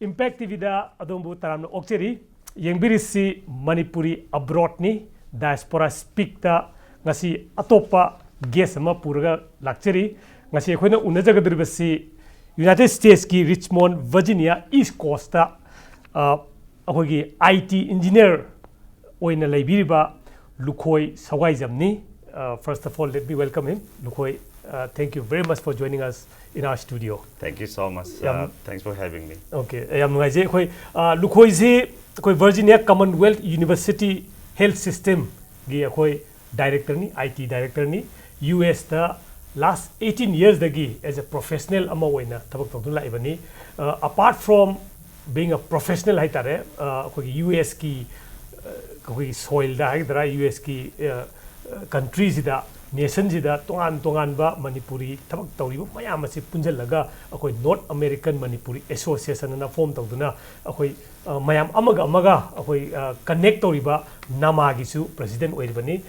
Impact TV da adumbu taramna okcheri yengbirisi Manipuri abroad ni diaspora speak ta ngasi atopa guest ama puraga lakcheri ngasi ekhoina unajagadribasi United States ki Richmond Virginia East Coast ta akogi IT engineer oina leibiriba Lukhoi Sawaijamni. First of all, let me welcome him. Lukhoi, thank you very much for joining us in our studio. Thank you so much. Thanks for having me. Okay. Lukhoi is Virginia Commonwealth University Health System gi director ni IT director ni US the last 18 years dagi as a professional ama oina thabak tawdun laibani. Apart from being a professional haitare US ki soil da haidra US ki countries da nation da tongan ba Manipuri thabak tawriba mayam asi punjalaga akoi North American Manipuri Association na form tawduna akoi mayam amaga akoi connect tawriba namagi su president oiribani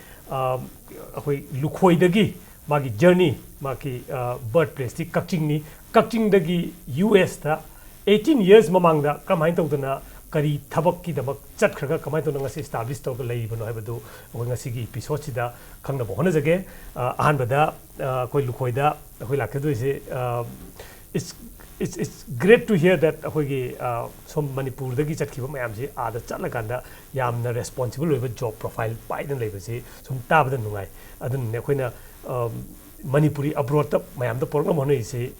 akoi Lukhoi dagi magi journey magi birthplace ti Kakching dagi US ta 18 years mamangda kamain tawduna kari thabak ki damak chat khraga kamai to ngasi establish to lei bano habadu ngasi gi episode sida khangna bo hona jage ahan bada koi Lukhoi da koi lakadu ise it's great to hear that koi gi som Manipur da gi chat ki ba mayam ji ada chat la kanda yamna responsible over job profile pai dan lei ba ji som ta ba nungai adun ne khoina Manipuri abroad ta mayam da program hona ise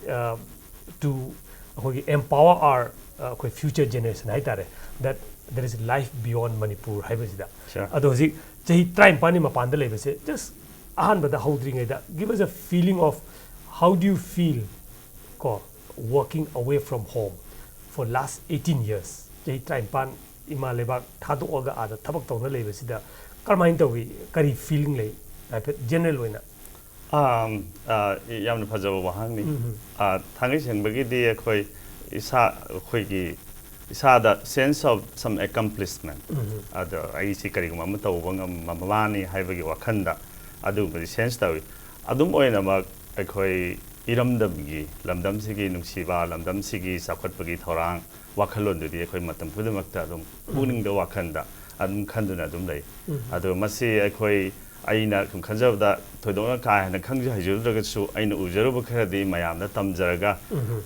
to empower our future generation that there is life beyond Manipur Sure. Adozi try pani mapanda lebese just ahan bada holding that give us a feeling of how do you feel working away from home for last 18 years try pan ima leba thado oga ada thabak tawna lebese da karmain tawi kari feeling lei general wena yamna phajaba wahangni thangai sengbagi di khoi isa the sense of some accomplishment ada ai si kari ma mata wanga mamani haibagi wakhanda adu bari sense tawi adum oina ma khoi iramdamgi lamdam sigi nungsiba lamdam sigi sakhatpagi thorang wakhalon dudi khoi matam pudamakta adum puning da wakhanda adum khanduna adum lei adu masi khoi aina kum khanjabda thoidona ka na khangja hajurdaga su aina ujaruba kharadi mayamna tamjaraga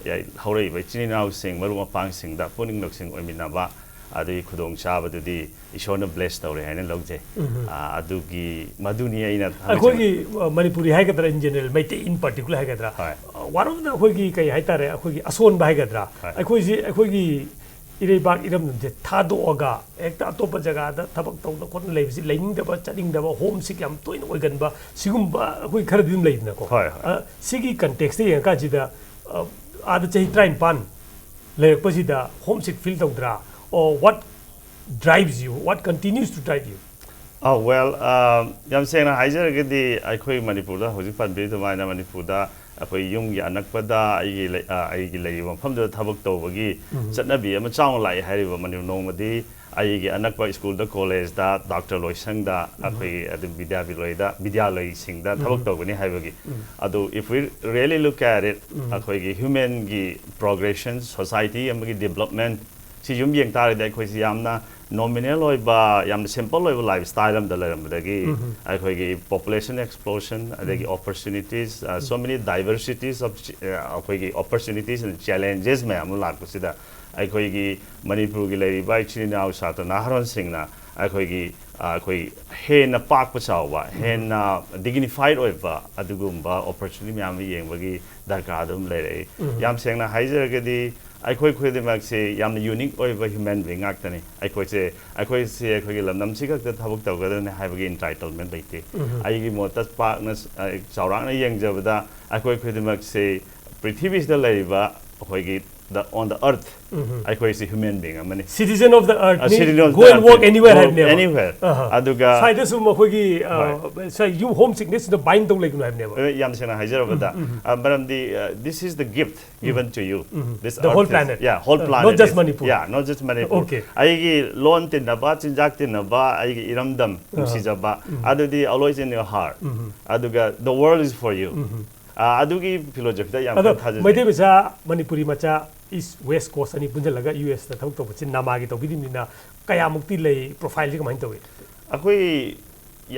ya haurei bai chininaw sing maruma pang sing da puning nok sing oiminaba adi khudong chabadudi ishona bless tawre haina logje adugi maduni aina akogi Manipuri haigadra in general maite in particular haigadra one of the akogi kai haitare akogi ason ba haigadra akogi Irebak iram je thado oga ekta atopa jaga da thabak tawna kon leibsi leining da ba chaning da ba home sick yam toin oigan ba sigum ba koi khar dim leidna ko sigi context ye ka ji da ada chai train pan le pasi da home sick feel tawdra or what drives you what continues to drive you well yam sena haijar ge di akhoi Manipur da hoji pan bi da maina Manipur da akoi yung ya nakpada ai gi lei mafam da thabak tawbagi chatnabi ama chaung lai hariba manu nongmadi ai gi anakpa school da college da Dr. Loisang da akoi adu vidyalay sing da thabak tawbani haibagi adu if we really look at it akoi gi human gi progression society amagi development si yum yeng tare da akoi si yamna nominal oiba yam simple oiba lifestyle am dalam dagi akoi gi population explosion adagi opportunities so many diversities of akoi gi opportunities and challenges me am lag sida akoi gi Manipur gi lei bai china sa ta naharon singna akoi gi hen pak pachawa hen dignified oiba adugumba opportunity me am yeng bagi darka dum lei yam sengna haizer ge di akhoi khoi de mak se yam unique oiba human being aktani akhoi se lamnam si gak thabuk taw ga ne haibagi entitlement leite ai gi motas pa na chaurang na yeng jabada akhoi de mak se prithvi da laiba akhoi gi on the earth akhoi se human being amani citizen of the earth go and work anywhere aduga side sum akhoi gi say you homesickness the bind tong like no have never yam sena hajar bada baram di this is the gift given to you this the whole planet whole planet not just Manipur not just Manipur okay ai gi lon tin na ba chinjak tin na ba ai gi iramdam si jaba adudi always in your heart aduga the world is for you adugi philosophy da yam thajai mai de bisa Manipuri macha East West Coast ani punjalaga US ta thok to bachin namagi to bidimina kaya mukti lei profile ji kamai to akoi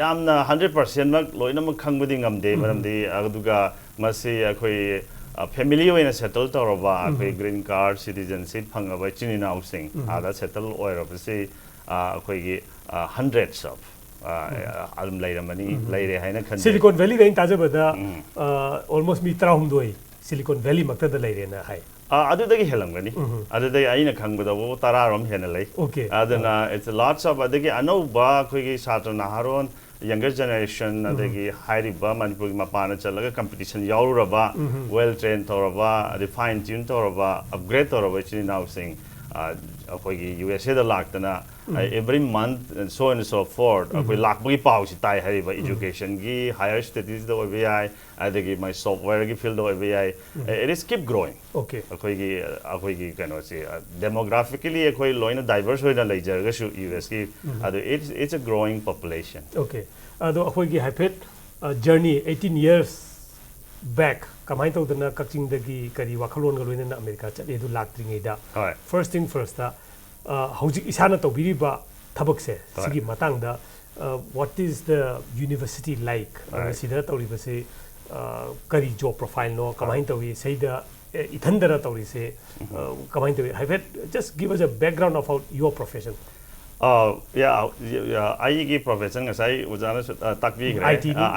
yamna 100% mak loina mak khangbudi ngamde maramdi aduga masi akoi family oina settle toroba akoi green card citizenship phangaba chinina housing ada settle oira se akoi gi hundreds of alum lairamani laire haina khan Silicon Valley vein tajabada almost mi trahumdoi Silicon Valley makta da laire na hai adudagi helamgani adudagi aina khangbuda bo tararom hena lei okay aduna it's lots of adagi anoba khoi satra naharon younger generation adagi hairiba manipur gi mapana chalaga competition yauraba well trained toraba refined tune toraba upgrade toraba chini now sing khoi gi USA da laktana every month and so on and so forth khoi lakbagi pau si tai hariba education gi higher studies do bi adagi my software gi field do bi it is keep growing okay khoi gi kano si demographically khoi loina diverse hoina leijar ga su US gi adu it's a growing population okay ado khoi gi hypet journey 18 years back kamai to dana kakching dagi kari wakhalon ga loina America chale du laktringai da first thing first da hojik isana to biriba thabak se sigi matang da what is the university like sida tawriba se kari job profile no kamai to wi sei da ithandara tawri se kamai to hypet just give us a background of your profession yeah I profession ngasai ujana takbi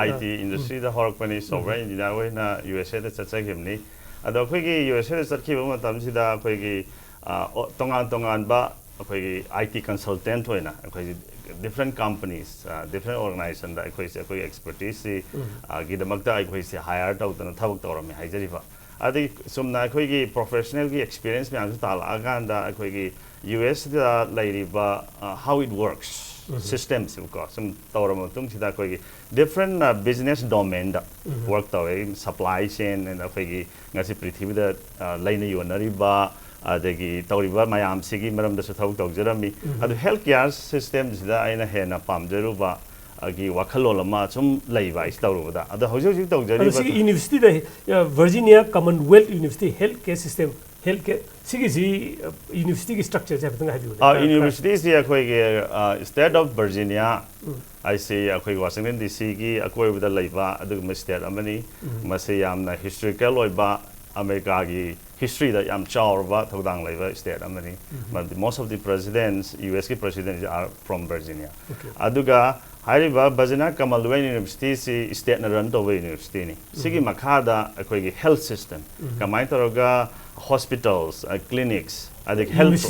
IT industry da horakpani software engineer we na USA da chachagimni ado khoi gi USA da chakhiba matam sida khoi gi tongan ba khoi gi IT consultant hoina khoi different companies different organization da khoi se khoi expertise gi damakta khoi se hire ta utana thabak torami haijariba adi sumna khoi gi professional gi experience me ansu tal aganda khoi gi US da lairiba how it works systems of course some tawram tung sida koi different business domain da work tawe supply chain and khoi gi ngasi prithvi da laina yonari ba adagi tawriba mayam sigi maram da thau tawjarami adu healthcare systems da aina hena pamjaru ba agi wakhalolama chum leiba is tawruda adu hojik tawjari ba university da Virginia Commonwealth University healthcare system healthcare sigi university structure je batang habi university is khoi state of Virginia I say khoi Washington DC gi akoi with the leiba adu state amani mase yamna historical oiba America gi history da yam chawrba thodang leiba state amani but most of the presidents US ki presidents are from Virginia aduga hariba Virginia Commonwealth University si state na run to university ni sigi makhada khoi gi health system kamai toroga hospitals clinics adik health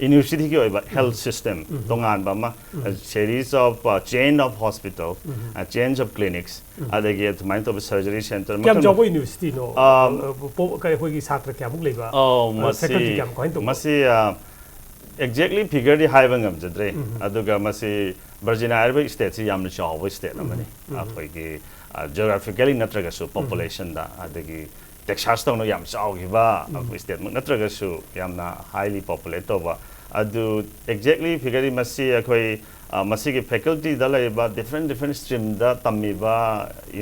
university ki oiba health system tongan ba ma a series of chain of hospital a chain of clinics adik to mind of surgery center kam job university no kai hoi gi chhatra kya muk leiba masi exactly figure di haibang am jadre aduga masi Virginia Arab state si yamna chaw state amani khoi gi geographically natraga so population da adigi Texas no yam chaw gi ba state natraga so yamna highly populated ba adu exactly figure masi khoi masi ki faculty da laiba different stream da tammi ba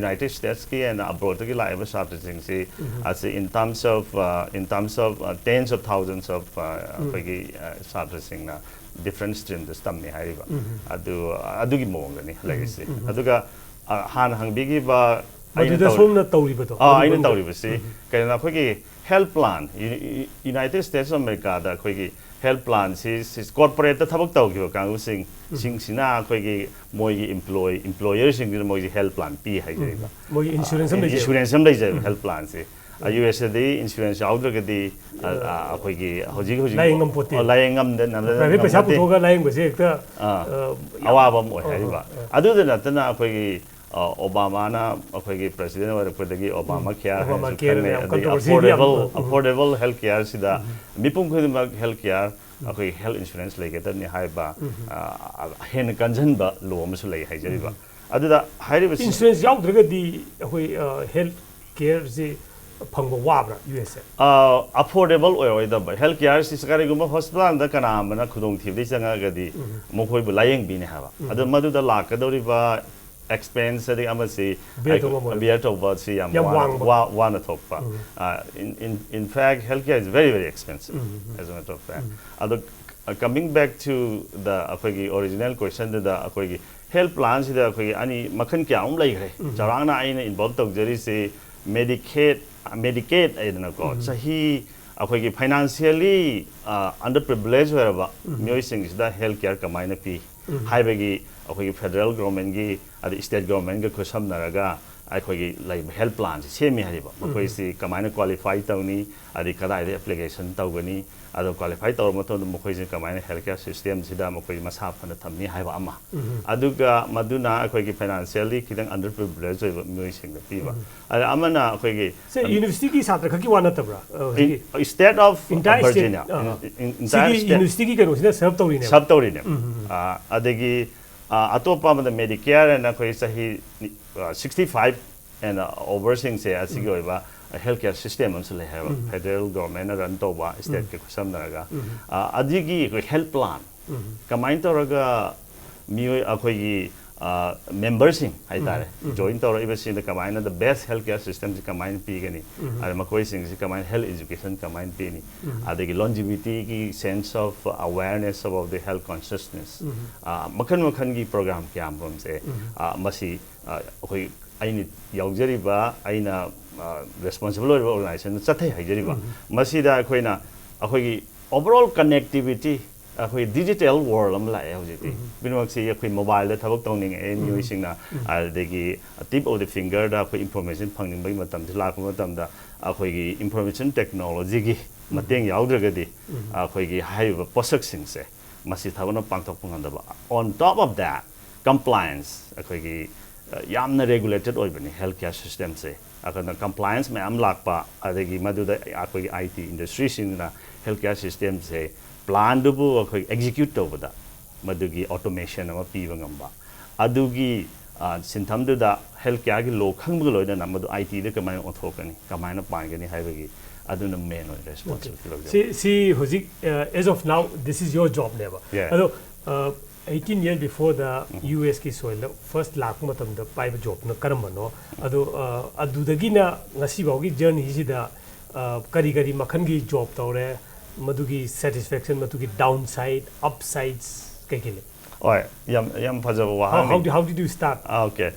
United States ki and abroad ki laiba subjects si as in terms of tens of thousands of khoi subjects na different stream da tammi haiba adu gi mongani legacy aduga han hangbigi ba aina somna tawriba to aina tawriba si kaina khoi ki health plan United States of America da khoi ki health plan is corporate thabak taw gi ka using sina khoi gi moi employer sing moi health plan pi hai jaiba moi insurance am lai jai health plan si USA the insurance outlook the khoi gi hojik layengam den private paisa puthoga layeng base ekta awaba moi haiba adu da natana khoi gi Obama na khoi gi president wa pradagi Obama care affordable health care sida mipum khoi ma health care khoi health insurance lege ta ni haiba hen kanjan ba lo ma su lei hai jariba adu da hairi insurance yaudraga di khoi health care ji phangba wabra USA affordable oi da ba health care si sakari guma hospital da kana mana khudong thib dei changa ga di mokhoi bu layeng bi ne ha ba adu madu da la ka dori ba expense adi amasi Bear to one. bear to about see Yeah, one top in fact healthcare is very very expensive as a matter of fact coming back to the original question the health plans the ani makhan kya lai gre charangna aina involved to jari se Medicaid aidana ko sahi akhoi financially underprivileged wherever myoising is the healthcare kamaina pi haibagi akhoi federal government gi adi state government ga khosam naraga akhoi like health plans semi hariba akhoi si kamaina qualify tawni adi kadai de application tawgani ado qualify tawr mato akhoi si kamaina healthcare system sida akhoi masa phana thamni haiba ama aduga maduna akhoi financially kidang underprivileged myoising ga piba amana akhoi say university ki satra khaki wana tabra state of Virginia entire university ki kano sina serve tawri ne adagi atopa mada Medicare and akhoi sahi 65 and over sing say asigi oiba healthcare system amsa le have federal government run toba state ke khosam naraga adigi health plan kamain toraga mioi akhoi membersing haitare join tawra ibasi the kamaina the best healthcare system si kamain pi gani ar makoi sing si kamain health education kamain pi ni adagi longevity ki sense of awareness about the health consciousness makhan gi program kyam rom se masi akhoi aini yaujariba aina responsible organization chathai haijariba masi da akhoina akhoi overall connectivity akhoi digital world am la hojiti binwak si akhoi mobile da thabak tawning mui singna adegi tip of the finger da akhoi information phangning bai matam thila ko matam da akhoi gi information technology gi mateng yaudragadi akhoi gi haiba posak sing se masi thabana pangthok pangandaba on top of that compliance akhoi gi yamna regulated oibani healthcare system se akana compliance me am lakpa adegi maduda akhoi gi IT industry singna healthcare system se plan dubu akhoi execute tawada madugi automation ama piba ngamba adugi sintham da healthcare gi lo khangbu loida na madu IT de kamai othokani kamai na pangani haibagi aduna main responsibility see hozik as of now this is your job never ado 18 years before the US ki soil first lakh matam da pai job na karambano ado adudagi na ngasi bawgi journey si da kari makhan gi job tawre madugi satisfaction madugi downside upsides kekele oi yam phajaba wa how did you start okay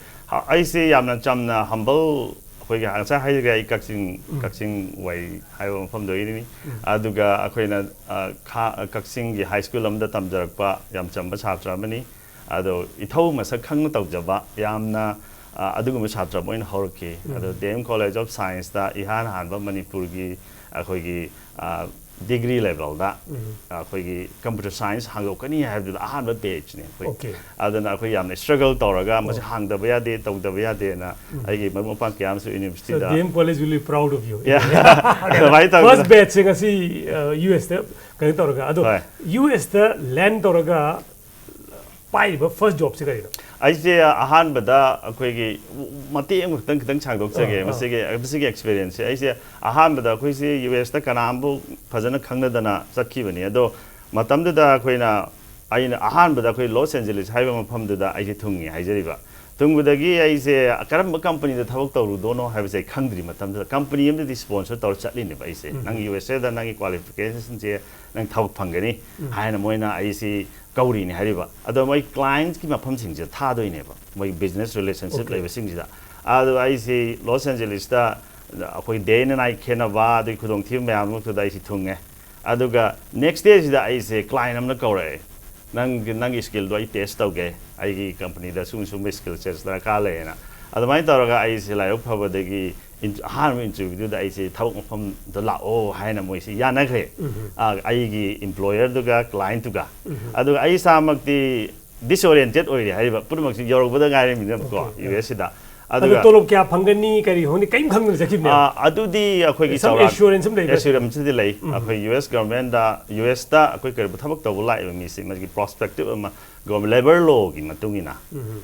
I say yamna chamna humble akhoi ga sa hai ga kaksing wai haiwa pham do ini aduga akhoina kaksing gi high school amda tamjarakpa yam chamba chhatra mani ado ithau masak khang tawjaba yamna aduguma chhatra moin horke ado DM College of Science da ihan hanba Manipur gi akhoi gi degree level da akhoi gi computer science hangokani have the ahan page ne okay adana akhoi yamna struggle tawraga masi hangdaba ya de tawdaba ya de na ai gi mamu pa kyam su university da DM College will be proud of you yeah first batch sing asi US da kai tawraga ado US da land tawraga pai ba first job se kai I say ahan bada akhoi gi mati em kitang changdok chage masige experience I say ahan bada akhoi se US ta kanambu phajana khangna dana sakhi bani ado matam da akhoi na aina ahan bada akhoi Los Angeles haiba mafam da ai se thungi haijariba tungudagi ai se karam company da thabak tawru dono haiba se khangdri matam da company em da sponsor tawr chatli ne bai se nang USA da nang qualification je nang thabak phangani haina moina ai se Kauri ni hariba ado my clients ki mafam sing je tha doi ne ba my business relationship lai sing ji da ado I say Los Angeles da akhoi day na nai khena ba de khudong thim ma am to dai si thunge aduga next day da I say client am na kaure nang skill do I test tauge ai gi company da sung skill sets da ka le na ado mai tawraga I say lai up phaba de gi han interview da I say thawak mafam da la o haina moi si ya na kre ai gi employer duga client duga adu ai samak ti disoriented oiri haiba purumak si yorok bada ngai mi ko US da adu tolop kya phangani kari honi kaim khangna sakib ne adu di akhoi gi some assurance am lei assurance di lei akhoi US government da US da akhoi kar thabak taw lai mi si ma gi prospective ma government labor law gi matungina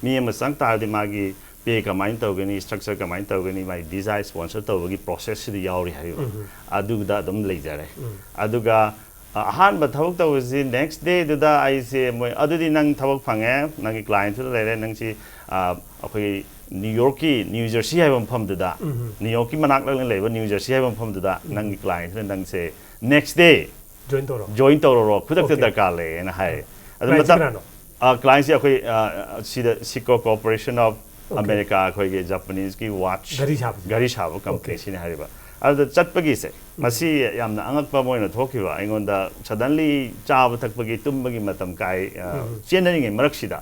mi ma sang tar di ma gi pay kamain tawgani structure kamain tawgani my design sponsor tawgi process di yauri haiba aduga dum lei jare aduga ꯑꯍꯥꯟꯕ ꯊꯕꯛ ꯇꯧꯕꯁꯤ next day ꯗꯨꯗ ꯑꯩꯁꯦ ꯃꯣꯏ ꯑꯗꯨꯗꯤ ꯅꯪ ꯊꯕꯛ ꯐꯪꯉꯦ ꯅꯪꯒꯤ ꯀ꯭ꯂꯥꯏꯟꯠꯇꯨ ꯂꯩꯔꯦ ꯅꯪꯁꯤ ꯑꯩꯈꯣꯏ ꯅ꯭ꯌꯨꯌꯣꯔꯛꯀꯤ ꯅ꯭ꯌꯨ ꯖꯔꯁꯤ ꯍꯥꯏꯕ ꯃꯐꯝꯗꯨꯗ ꯅ꯭ꯌꯨꯌꯣꯔꯛꯀꯤ ꯃꯅꯥꯛ ꯅꯛꯅ ꯂꯩꯕ ꯅ꯭ꯌꯨ ꯖꯔꯁꯤ ꯍꯥꯏꯕ ꯃꯐꯝꯗꯨꯗ ꯅꯪꯒꯤ ꯀ꯭ꯂꯥꯏꯟꯠꯇꯨꯅ ꯅꯪꯁꯦ next day join ꯇꯧꯔꯣ ꯈꯨꯗꯛꯇ ꯗꯔꯀꯥꯔ ꯂꯩꯌꯦꯅ ꯍꯥꯏ ꯑꯗꯨ ꯃꯇꯝ ꯀ꯭ꯂꯥꯏꯟꯠꯁꯤ ꯑꯩꯈꯣꯏ ꯁꯤꯗ ꯁꯤꯀꯣ ꯀꯣꯑꯣꯄꯔꯦꯁꯟ ꯑꯣꯐ ꯑꯃꯦꯔꯤꯀꯥ ꯑꯩꯈꯣꯏꯒꯤ ꯖꯄꯅꯤꯁꯀꯤ ꯋꯥꯠꯆ ꯒꯥꯔꯤ ꯁꯥꯕ ꯀꯝꯄꯅꯤ ꯁꯤꯅꯤ ꯍꯥꯏꯔꯤꯕ ꯑꯗꯨꯗ ꯆꯠꯄꯒꯤꯁꯦ ꯃꯁꯤ ꯌꯥꯝꯅ ꯑꯉꯛꯄ ꯃꯣꯏꯅ ꯊꯣꯛꯈꯤꯕ ꯑꯩꯉꯣꯟꯗ ꯁꯗꯟꯂꯤ ꯆꯥꯕ ꯊꯛꯄꯒꯤ ꯇꯨꯝꯕꯒꯤ ꯃꯇꯝ ꯀꯥꯏ ꯆꯦꯟꯅꯔꯤꯉꯩ ꯃꯔꯛꯁꯤꯗ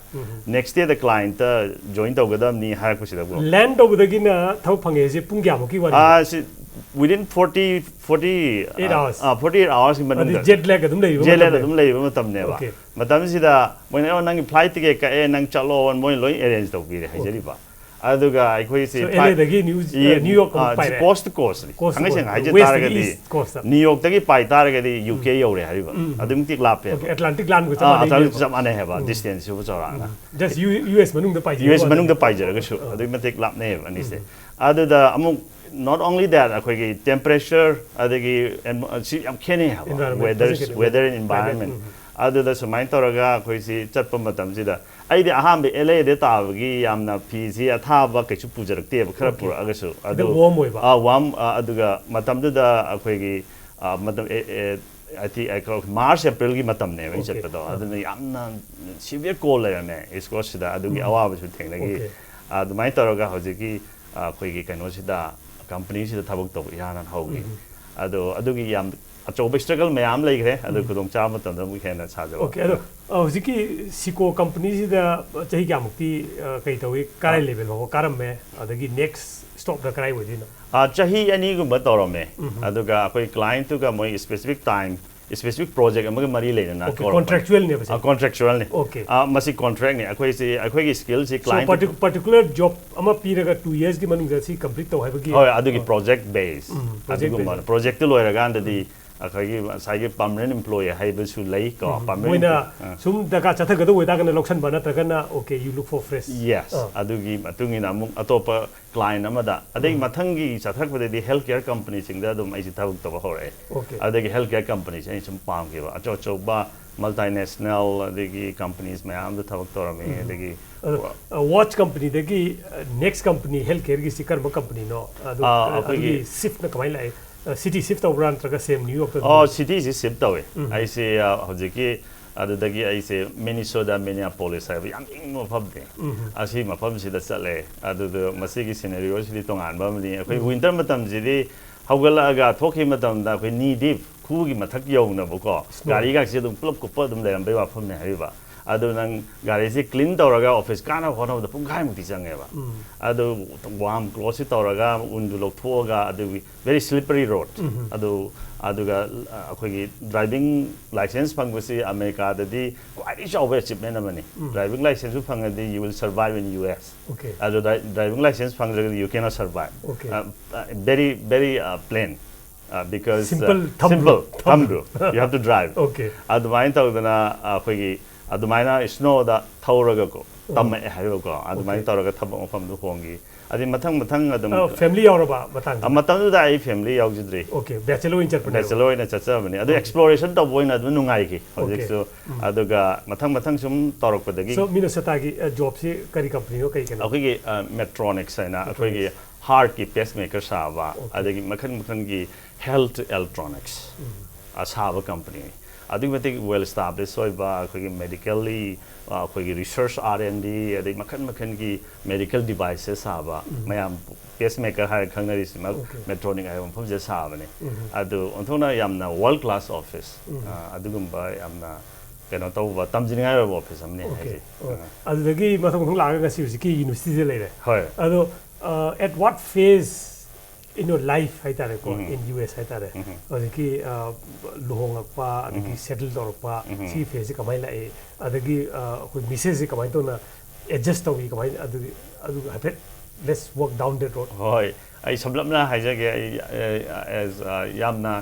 next day ꯗ ꯀ꯭ꯂꯥꯏꯟꯠꯇ join ꯇꯧꯒꯗꯕꯅꯤ ꯍꯥꯏꯔꯛꯄꯁꯤꯗꯕꯨ ꯂꯦꯟ ꯇꯧꯕꯗꯒꯤꯅ ꯊꯕꯛ ꯐꯪꯉꯦꯁꯦ ꯄꯨꯡ ꯀꯌꯥꯃꯨꯛꯀꯤ ꯋꯥꯔꯤ within 48 hours 48 hours ꯒꯤ ꯃꯅꯨꯡꯗ jet lag ꯑꯗꯨꯝ ꯂꯩꯕ ꯃꯇꯝꯅꯦꯕ ꯃꯇꯝꯁꯤꯗ ꯃꯣꯏꯅ ꯅꯪꯒꯤ ꯐ꯭ꯂꯥꯏꯠ ꯇꯤꯀꯦꯠ ꯀꯛꯑꯦ ꯅꯪ ꯆꯠꯂꯣ ꯃꯣꯏ ꯂꯣꯏ ꯑꯦꯔꯦꯟꯖ ꯇꯧꯕꯤꯔꯦ ꯍꯥꯏꯖꯔꯤꯕ ꯑꯗꯨꯒ ꯑꯩꯈꯣꯏꯁꯤ LAꯗꯒꯤ ꯅ꯭ꯌꯨꯌꯣꯔꯛ ꯄꯥꯏꯔꯦ ꯀꯣꯁꯠ ꯊꯥꯡꯒꯩꯁꯦꯡꯅ ꯍꯥꯏꯖ ꯇꯥꯔꯒꯗꯤ ꯅ꯭ꯌꯨꯌꯣꯔꯛꯇꯒꯤ ꯄꯥꯏ ꯇꯥꯔꯒꯗꯤ UK ꯌꯧꯔꯦ ꯍꯥꯏꯔꯤꯕ ꯑꯗꯨꯃꯛꯇꯤ ꯂꯥꯞꯄꯦꯕ ꯑꯦꯠꯂꯥꯟꯇꯤꯛ ꯂꯥꯟꯒ ꯆꯞ ꯃꯥꯟꯅꯩ ꯍꯥꯏꯕ ꯗꯤꯁꯇꯦꯟꯁꯁꯤꯕꯨ ꯆꯥꯎꯔꯥꯛꯅ ꯖꯁ US ꯃꯅꯨꯡꯗ ꯄꯥꯏꯖꯔꯒꯁꯨ ꯑꯗꯨꯛꯀꯤ ꯃꯇꯤꯛ ꯂꯥꯞꯅꯩꯌꯦꯕ ꯑꯅꯤꯁꯦ ꯑꯗꯨꯗ ꯑꯃꯨꯛ not only that ꯑꯩꯈꯣꯏꯒꯤ temperature ꯑꯗꯒꯤ ꯁꯤ ꯌꯥꯝ ꯈꯦꯠꯅꯩ ꯍꯥꯏꯕ weather and environment ꯑꯗꯨꯗ ꯁꯨꯃꯥꯏꯅ ꯇꯧꯔꯒ ꯑꯩꯈꯣꯏꯁꯤ ꯆꯠꯄ ꯃꯇꯝꯁꯤꯗ ꯑꯩꯗꯤ ꯑꯍꯥꯟꯕ LAꯗ ꯇꯥꯕꯒꯤ ꯌꯥꯝꯅ ꯐꯤꯁꯤ ꯑꯊꯥꯕ ꯀꯩꯁꯨ ꯄꯨꯖꯔꯛꯇꯦꯕ ꯈꯔ ꯄꯨꯔꯛꯑꯒꯁꯨ ꯑꯗꯨ ꯋꯥꯔꯝ ꯑꯗꯨꯒ ꯃꯇꯝꯗꯨꯗ ꯑꯩꯈꯣꯏꯒꯤ ꯃꯇꯝ ꯃꯥꯔꯆ ꯑꯦꯄ꯭ꯔꯤꯜꯒꯤ ꯃꯇꯝꯅꯦꯕ ꯑꯩ ꯆꯠꯄꯗꯣ ꯑꯗꯨꯅ ꯌꯥꯝꯅ ꯁꯤꯚꯤꯌꯔ ꯀꯣꯜ ꯂꯩꯔꯝꯃꯦ ꯏꯁ ꯀꯣꯁꯁꯤꯗ ꯑꯗꯨꯒꯤ ꯑꯋꯥꯕꯁꯨ ꯊꯦꯡꯅꯈꯤ ꯑꯗꯨꯃꯥꯏꯅ ꯇꯧꯔꯒ ꯍꯧꯖꯤꯛꯀꯤ ꯑꯩꯈꯣꯏꯒꯤ ꯀꯩꯅꯣꯁꯤꯗ ꯀꯝꯄꯅꯤꯁꯤꯗ ꯊꯕꯛ ꯇꯧꯕ ꯏꯍꯥꯟ ꯍꯥꯟꯅ ꯍꯧꯈꯤ ꯑꯗꯣ ꯑꯗꯨꯒꯤ ꯌꯥꯝ ꯑꯆꯧꯕ ꯁ꯭ꯇ꯭ꯔꯒꯜ ꯃꯌꯥꯝ ꯂꯩꯈ꯭ꯔꯦ ꯑꯗꯨ ꯈꯨꯗꯣꯡꯆꯥꯕ ꯃꯇꯝꯗ ꯑꯃꯨꯛ ꯍꯦꯟꯅ ꯁꯥꯖꯕ ꯑꯗꯣ ꯍꯧꯖꯤꯛꯀꯤ ꯁꯤꯀꯣ ꯀꯝꯄꯅꯤꯁꯤꯗ ꯆꯍꯤ ꯀꯌꯥꯃꯨꯛꯇꯤ ꯀꯩ ꯇꯧꯏ ꯀꯔꯥꯏ ꯂꯦꯚꯦꯜ ꯐꯥꯎꯕ ꯀꯥꯔꯝꯃꯦ ꯑꯗꯒꯤ ꯅꯦꯛꯁ ꯁ꯭ꯇꯣꯞꯇ ꯀꯔꯥꯏ ꯑꯣꯏꯗꯣꯏꯅꯣ ꯆꯍꯤ ꯑꯅꯤꯒꯨꯝꯕ ꯇꯧꯔꯝꯃꯦ ꯑꯗꯨꯒ ꯑꯩꯈꯣꯏ ꯀ꯭ꯂꯥꯏꯟꯠꯇꯨꯒ ꯃꯣꯏ ꯁ꯭ꯄꯦꯁꯤꯐꯤꯛ ꯇꯥꯏꯝ ꯁ꯭ꯄꯦꯁꯤꯐꯤꯛ ꯄ꯭ꯔꯣꯖꯦꯛ ꯑꯃꯒ ꯃꯔꯤ ꯂꯩꯅꯅ ꯀꯣꯟꯇ꯭ꯔꯦꯛꯆꯨꯋꯦꯜꯅꯤ ꯃꯁꯤ ꯀꯣꯟꯇ꯭ꯔꯦꯛꯅꯤ ꯑꯩꯈꯣꯏꯒꯤ ꯁ꯭ꯀꯤꯜꯁꯤ ꯀ꯭ꯂꯥꯏꯟꯠ ꯄꯥꯔꯇꯤꯀꯨꯂꯔ ꯖꯣꯕ ꯑꯃ ꯄꯤꯔꯒ 2 yearsꯒꯤ ꯃꯅꯨꯡꯗ ꯁꯤ ꯀꯝꯄ꯭ꯂꯤꯠ ꯇꯧ ꯍꯥꯏꯕꯒꯤ ꯍꯣꯏ ꯑꯗꯨꯒꯤ ꯄ꯭ꯔꯣꯖꯦꯛ ꯕꯦꯁ ꯑꯗꯨꯒꯨꯝꯕ ꯄ꯭ꯔꯣꯖꯦꯛꯇꯨ ꯂꯣꯏꯔꯀꯥꯟꯗꯗꯤ ꯑꯩꯈꯣꯏꯒꯤ ꯉꯁꯥꯏꯒꯤ ꯄꯔꯃꯅꯦꯟ ꯏꯝꯄ꯭ꯂꯣꯌꯤ ꯍꯥꯏꯕꯁꯨ ꯂꯩ ꯀꯣ ꯃꯣꯏꯅ ꯁꯨꯝ ꯗꯔꯀꯥꯔ ꯆꯠꯊꯒꯗꯕ ꯑꯣꯏꯇꯥꯔꯒꯅ ꯂꯧꯁꯟꯕ ꯅꯠꯇ꯭ꯔꯒꯅ okay you look for fresh yes ꯑꯗꯨꯒꯤ ꯃꯇꯨꯡ ꯏꯟꯅ ꯑꯃꯨꯛ ꯑꯇꯣꯞꯄ ꯀ꯭ꯂꯥꯏꯟ ꯑꯃꯗ ꯑꯗꯩ ꯃꯊꯪꯒꯤ ꯆꯠꯊꯔꯛꯄꯗꯗꯤ ꯍꯦꯜꯊ ꯀꯦꯌꯔ ꯀꯝꯄꯅꯤꯁꯤꯡꯗ ꯑꯗꯨꯝ ꯑꯩꯁꯦ ꯊꯕꯛ ꯇꯧꯕ ꯍꯧꯔꯛꯑꯦ ꯑꯗꯒꯤ ꯍꯦꯜꯊ ꯀꯦꯌꯔ ꯀꯝꯄꯅꯤꯁꯦ ꯑꯩꯅ ꯁꯨꯝ ꯄꯥꯝꯈꯤꯕ ꯑꯆꯧ ꯑꯆꯧꯕ ꯃꯜꯇꯤꯅꯦꯁꯅꯦꯜ ꯑꯗꯒꯤ ꯀꯝꯄꯅꯤꯁ ꯃꯌꯥꯝꯗ ꯊꯕꯛ ꯇꯧꯔꯝꯃꯤ ꯑꯗꯒꯤ ꯋꯥꯆ ꯀꯝꯄꯅꯤꯗꯒꯤ ꯅꯦꯛꯁ ꯀꯝꯄꯅꯤ ꯍꯦꯜꯊ ꯀꯦꯌꯔꯒꯤꯁꯤ ꯀꯔꯝꯕ ꯀꯝꯄꯅꯤꯅೋ ꯑꯗꯨꯒꯤ ꯁꯤꯐꯅ ꯀꯃꯥꯏꯅ ꯂꯥꯛꯑꯦ ꯁꯤꯇꯤ ꯁꯤꯐ ꯇꯧꯕ꯭ꯔꯥ ꯅꯠꯇ꯭ꯔꯒ ꯁꯦꯝ ꯅ꯭ꯌꯨꯌꯣꯔꯛꯇ ꯁꯤꯇꯤꯁꯤ ꯁꯤꯐ ꯇꯧꯋꯦ ꯑꯩꯁꯦ ꯍꯧꯖꯤꯛꯀꯤ ꯑꯗꯨꯗꯒꯤ ꯑꯩꯁꯦ ꯃꯤꯅꯤꯁꯣꯗꯥ ꯃꯤꯅꯤꯌꯥꯄꯣꯂꯤꯁ ꯍꯥꯏꯕ ꯌꯥꯝ ꯏꯪꯕ ꯃꯐꯝꯅꯤ ꯑꯁꯤ ꯃꯐꯝꯁꯤꯗ ꯆꯠꯂꯦ ꯑꯗꯨꯗ ꯃꯁꯤꯒꯤ ꯁꯤꯅꯦꯔꯤꯌꯣꯁꯤꯗꯤ ꯇꯣꯉꯥꯟꯕ ꯑꯃꯅꯤ ꯑꯩꯈꯣꯏ ꯋꯤꯟꯇꯔ ꯃꯇꯝꯁꯤꯗꯤ ꯍꯧꯒꯠꯂꯛꯑꯒ ꯊꯣꯛꯈꯤꯕ ꯃꯇꯝꯗ ꯑꯩꯈꯣꯏ ꯅꯤ ꯗꯤꯞ ꯈꯨꯒꯤ ꯃꯊꯛ ꯌꯧꯅꯕꯀꯣ ꯒꯥꯔꯤꯒꯥꯛꯁꯤ ꯑꯗꯨꯝ ꯄꯨꯂꯞ ꯀꯨꯞꯄ ꯑꯗꯨꯝ ꯂꯩꯔꯝꯕꯩ ꯋꯥꯐꯝꯅꯦ ꯍꯥꯏꯔꯤꯕ ꯑꯗꯨ ꯅꯪ ꯒꯥꯔꯤꯁꯤ ꯀ꯭ꯂꯤꯟ ꯇꯧꯔꯒ ꯑꯣꯐꯤꯁ ꯀꯥꯅꯕ ꯍꯣꯠꯅꯕꯗ ꯄꯨꯡꯈꯥꯏꯃꯨꯛꯇꯤ ꯆꯪꯉꯦꯕ ꯑꯗꯨ ꯋꯥꯔꯝ ꯀ꯭ꯂꯣꯠꯁꯤ ꯇꯧꯔꯒ ꯎꯟꯗꯨ ꯂꯧꯊꯣꯛꯑꯒ ꯑꯗꯨꯒꯤ ꯚꯦꯔꯤ ꯁ꯭ꯂꯤꯄꯔꯤ ꯔꯣꯗ ꯑꯗꯨꯒ ꯑꯩꯈꯣꯏꯒꯤ ꯗ꯭राꯏꯚꯤꯡ ꯂꯥꯏꯁꯦꯟꯁ ꯐꯪꯕꯁꯤ ꯑꯃꯦꯔꯤꯀꯥꯗꯗꯤ ꯈ꯭ꯋꯥꯏꯗꯒꯤ ꯆꯥꯎꯕ ꯑꯦꯆꯤꯞꯃꯦꯟ ꯑꯃꯅꯤ ꯗ꯭राꯏꯚꯤꯡ ꯂꯥꯏꯁꯦꯟꯁꯁꯨ ꯐꯪꯉꯗꯤ ꯌꯨ ꯋꯤꯜ ꯁꯔꯚꯥꯏቭ ꯏꯟ US ꯑꯗꯨ ꯗ꯭राꯏꯚꯤꯡ ꯂꯥꯏꯁꯦꯟꯁ ꯐꯪꯗ꯭ꯔꯒꯗꯤ you cannot survive very plain because simple thumb rule you have to drive ꯑꯗꯨꯃꯥꯏꯅ ꯇꯧꯗꯅ ꯑꯩꯈꯣꯏꯒꯤ ꯑꯗꯨꯃꯥꯏꯅ ꯁ꯭ꯅꯣꯗ ꯊꯧꯔꯒꯀꯣ ꯇꯝꯃꯛꯑꯦ ꯍꯥꯏꯕꯀꯣ ꯑꯗꯨꯃꯥꯏꯅ ꯇꯧꯔꯒ ꯊꯕꯛ ꯃꯐꯝꯗꯨ ꯍꯣꯡꯈꯤ ꯑꯗꯩ ꯃꯊꯪ ꯑꯗꯨꯝ ꯐꯦꯃꯤꯂꯤ ꯌꯥꯎꯔꯕ ꯃꯇꯝꯗꯨꯗ ꯑꯩ ꯐꯦꯃꯤꯂꯤ ꯌꯥꯎꯖꯗ꯭ꯔꯤ ꯕꯦꯆꯦꯂꯔ ꯑꯣꯏꯅ ꯆꯠꯆꯕꯅꯤ ꯑꯗꯨ ꯑꯦꯛꯁꯄ꯭ꯂꯣꯔꯦꯁꯟ ꯇꯧꯕ ꯑꯣꯏꯅ ꯑꯗꯨꯝ ꯅꯨꯡꯉꯥꯏꯈꯤ ꯍꯧꯖꯤꯛꯁꯨ ꯑꯗꯨꯒ ꯃꯊꯪ ꯁꯨꯝ ꯇꯧꯔꯛꯄꯗꯒꯤ ꯃꯤꯅꯤꯁꯣꯇꯥꯒꯤ ꯖꯣꯕꯁꯤ ꯀꯔꯤ ꯀꯝꯄꯅꯤꯅꯣ ꯀꯩ ꯀꯩꯅꯣ ꯑꯩꯈꯣꯏꯒꯤ ꯃꯦꯇ꯭ꯔꯣꯅꯤꯛꯁ ꯍꯥꯏꯅ ꯑꯩꯈꯣꯏꯒꯤ ꯍꯥꯔꯠꯀꯤ ꯄꯦꯁ ꯃꯦꯀꯔ ꯁꯥꯕ ꯑꯗꯒꯤ ꯃꯈꯜꯒꯤ ꯍꯦꯜꯊ ꯑꯦꯂꯦꯛꯇ꯭ꯔꯣꯅꯤꯛꯁ ꯁꯥꯕ ꯀꯝꯄꯅꯤ ꯑꯗꯨꯛꯀꯤ ꯃꯇꯤꯛ ꯋꯦꯜ ꯏꯁꯇꯥꯕ꯭ꯂꯤꯁ ꯑꯣꯏꯕ ꯑꯩꯈꯣꯏꯒꯤ ꯃꯦꯗꯤꯀꯦꯜꯂꯤ ꯑꯩꯈꯣꯏꯒꯤ ꯔꯤꯁꯔꯁ R&D ꯑꯗꯩ ꯃꯈꯜꯒꯤ ꯃꯦꯗꯤꯀꯦꯜ ꯗꯤꯚꯥꯏꯁꯦꯁ ꯁꯥꯕ ꯃꯌꯥꯝ ꯄꯦꯁ ꯃꯦꯀꯔ ꯍꯥꯏꯔ ꯈꯪꯅꯔꯤꯁꯤꯃꯛ ꯃꯦꯇ꯭ꯔꯣꯅꯤꯛ ꯍꯥꯏꯕ ꯃꯐꯝꯁꯤꯗ ꯁꯥꯕꯅꯤ ꯑꯗꯨ ꯑꯣꯟꯊꯣꯛꯅ ꯌꯥꯝꯅ ꯋꯥꯔꯜ ꯀ꯭ꯂꯥꯁ ꯑꯣꯐꯤꯁ ꯑꯗꯨꯒꯨꯝꯕ ꯌꯥꯝꯅ ꯀꯩꯅꯣ ꯇꯧꯕ ꯇꯝꯖꯅꯤꯡꯉꯥꯏ ꯑꯣꯏꯕ ꯑꯣꯐꯤꯁ ꯑꯃꯅꯤ ꯍꯥꯏꯁꯦ ꯑꯗꯨꯗꯒꯤ ꯃꯊꯪ ꯂꯥꯛꯑꯒ ꯉꯁꯤ ꯍꯧꯖꯤꯛꯀꯤ ꯌꯨꯅꯤꯚꯔꯁꯤꯇꯤꯗ ꯂꯩꯔꯦ ꯍꯣꯏ ꯑꯗꯣ at what phase in your life ꯍꯥꯏꯇꯥꯔꯦꯀꯣ in US ꯍꯥꯏꯇꯥꯔꯦ ꯍꯧꯖꯤꯛꯀꯤ ꯂꯨꯍꯣꯡꯉꯛꯄ ꯑꯗꯒꯤ ꯁꯦꯇꯜ ꯇꯧꯔꯛꯄ ꯁꯤꯒꯤ ꯐꯦꯁꯁꯤ ꯀꯃꯥꯏꯅ ꯂꯥꯛꯏ ꯑꯗꯒꯤ ꯑꯩꯈꯣꯏ ꯃꯤꯁꯦꯁꯁꯤ ꯀꯃꯥꯏꯅ ꯇꯧꯅ ꯑꯦꯗꯖꯁ ꯇꯧꯏ ꯀꯃꯥꯏꯅ ꯑꯗꯨꯒ ꯍꯥꯏꯐꯦꯠ let's walk down that road ꯍꯣꯏ ꯑꯩ ꯁꯝꯂꯞꯅ ꯍꯥꯏꯖꯒꯦ ꯑꯩ ꯌꯥꯝꯅ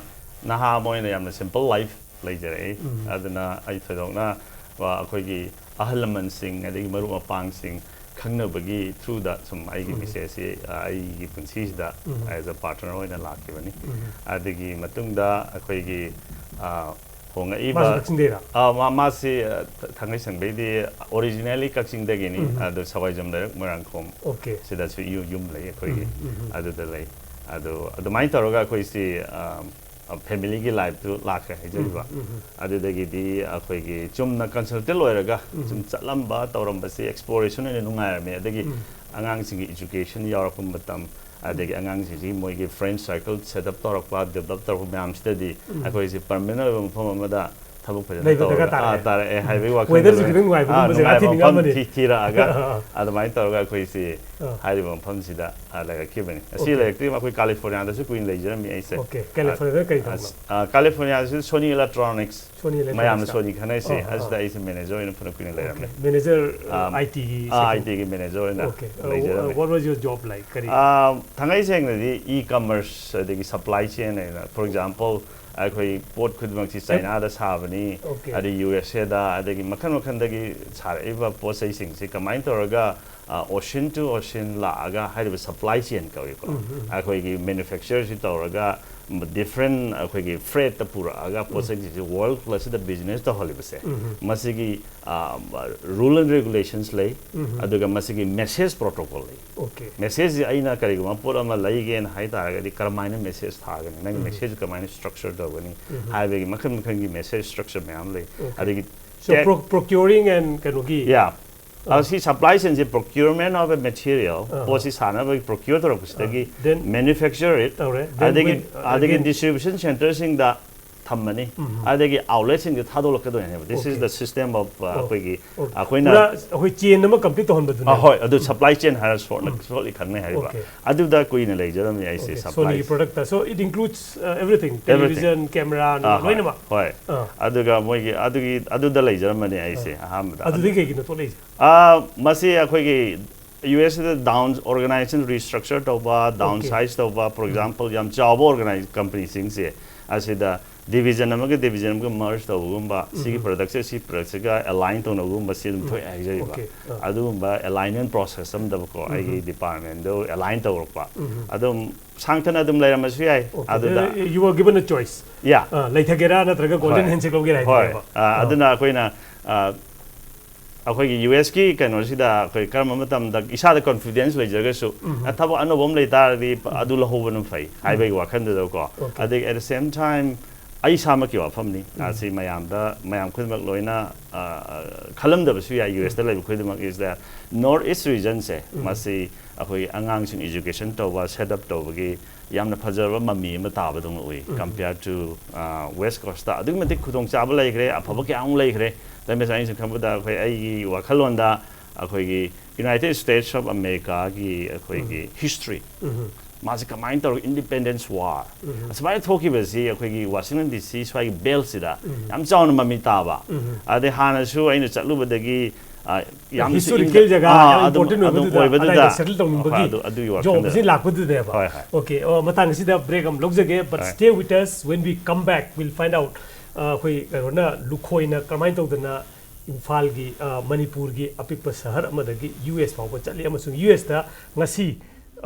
ꯅꯍꯥ ꯑꯃ ꯑꯣꯏꯅ ꯌꯥꯝꯅ ꯁꯤꯝꯄꯜ ꯂꯥꯏꯐ ꯂꯩꯖꯔꯛꯏ ꯑꯗꯨꯅ ꯑꯩ ꯊꯣꯏꯗꯣꯛꯅ ꯑꯩꯈꯣꯏꯒꯤ ꯑꯍꯜ ꯂꯃꯟꯁꯤꯡ ꯑꯗꯒꯤ ꯃꯔꯨꯞ ꯃꯄꯥꯡꯁꯤꯡ ꯈꯪꯅꯕꯒꯤ ꯊ꯭ꯔꯨꯗ ꯁꯨꯝ ꯑꯩꯒꯤ ꯃꯤꯁꯦꯁꯁꯤ ꯑꯩꯒꯤ ꯄꯨꯟꯁꯤꯁꯤꯗ ꯑꯦꯖ ꯑ ꯄꯥꯔꯠꯅꯔ ꯑꯣꯏꯅ ꯂꯥꯛꯈꯤꯕꯅꯤ ꯑꯗꯨꯒꯤ ꯃꯇꯨꯡꯗ ꯑꯩꯈꯣꯏꯒꯤ Hong Mas Kaksingdera. Masi Tangai Sangbedi originally Kaksingdegini, the Savajam direct Morankom. Okay. So that's you lay a other the lay. The Maitaroga Koisi family life to Laka, other the Gidi, Akwegi, Chumna consulted lawyer, Lamba, Torambasi, exploration in Nunga, the Angang education, Europe, Batam. Adegi angang si mo gi friend circle set up torok pa develop torok mam study ako isi permanent form amada thabuk pa jana tar e highway wa weather su kidung wai bu jaga thi ninga mani tira aga adamai torok ako isi highway form sida alaga kibani asi electric ma koi California da su queen laser mi aise okay California kai thang California su Sony Electronics Sony mayam Sony khana ise as da is manager in for queen laser manager IT IT manager in okay what was your job like thangai seng the e-commerce the supply chain for example I port khudmang si China da sabani adi USA da adi makhan makhan da gi chariba posai sing si kamai toraga ocean to ocean la aga haiba supply chain ka ko akoi gi manufacturer si toraga different akoi gi freight ta pura aga posai si world class the business ta holi base masigi rule and regulations lay aduga masigi message protocol lay okay message aina kari go pura ma lai gen hai ta ga di karmaina message tha ga nang message karmaina structure da gani hai be makhan makhan gi message structure mam lay adigi so procuring and kanogi yeah As supply chain procurement of a material, was is Hana procure the manufacture it. I think distribution centers in the Tamani. I think outlets in the Tadolaka. This is the system of Quiggy. Which number complete on the supply chain has for I do that Queen Lager, I say supply product. So it includes everything television, camera, why? I do the laser money, I say. Masi Quiggy. US down organization restructured over downsized over, for example, job organized companies things here. I said the division amaga division amaga merge tawugumba sigi production si production ga align tonagumba si dum thoi ajaiba adumba alignment process am dab ko ai department do align tawrpa adum sangthana adum lairamasu yai aduda you were given a choice yeah laithagera natraga golden handshake logera hai aduna koina अखोई US की कनोसिदा कोई कर्म मतम the Isad confidence ले जगसु अथवा अनुभव ले तारदी अदु लहोबन फै हाइबे वाखन दो को अदे at the same time I साम की वाफमनी आसी मयाम खुदमक लोइना खलम दबसु या US दा ले खुदमक is that north east region से मसी अखोई अंगांग सिन एजुकेशन तोबा सेटअप तोबगी यामना फजरबा ममी म ताबदों उई कंपेयर टू वेस्ट कोस्ट दा अदुग मति खुदों चाबा लेखरे अफबा के आउं लेखरे तमे साइंस खमदा अखोई आई वाखलोंदा अखोई यूनाइटेड स्टेट्स ऑफ अमेरिका की अखोई हिस्ट्री मासे कमाइन तौर इंडिपेंडेंस वार असबाय थोकी बसी अखोई वाशिंगटन डीसी स्वाई बेल सिदा याम चाउन ममी ताबा अदे हानसु आइन चलुबदगी historical jaga important oibada settle tawningbagi job si lakpududeba okay matang sida break am logjage but stay with us when we come back we'll find out khoi karona lukhoina kamai tawdana imphal gi manipur gi apikpa sahar amadagi US fawba chali amasung US ta ngasi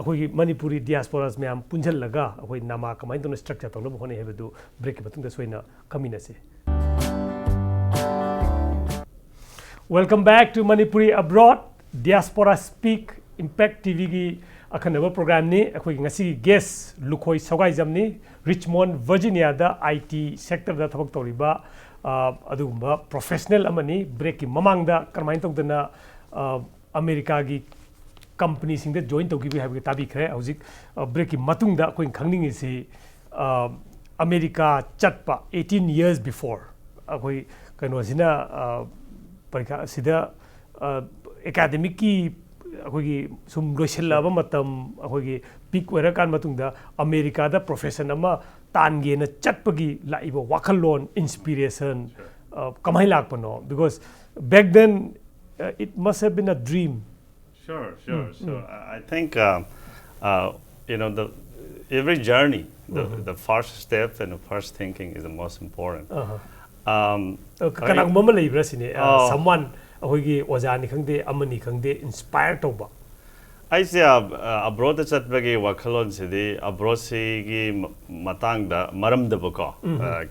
akhoi manipuri diasporas myam punjal laga akhoi nama kamai tawna structure tawna bhone hebedu break batungda soina kaminase. Welcome back to Manipuri Abroad, Diaspora Speak, Impact TV ki akhanaba program ni akhoi ngasi guest Lukhoi Sagai Jamni Richmond Virginia da IT sector da thabak toriba adugumba professional amani break ki mamang da karmain tawdana America gi company sing da join tawgibi habi tabi khre hojik break ki matung da akhoi khangning isi America chatpa 18 years before akhoi kano sina parikha sida academic ki akhoi sum loisilaba matam akhoi peak wera kan matungda America da profession ama tange na chatpagi laiba wakalon inspiration kamai lakpano because back then it must have been a dream. Sure. So I think you know every journey the first step and the first thinking is the most important. Kanang mama leibra sine someone ahogi oja ni khangde amani khangde inspire toba ꯑꯩꯁꯦ abroad ꯆꯠꯄꯒꯤ ꯋꯥꯈꯜꯂꯣꯟꯁꯤꯗꯤ abroad ꯁꯤꯒꯤ ꯃꯇꯥꯡꯗ ꯃꯔꯝꯗꯕꯀꯣ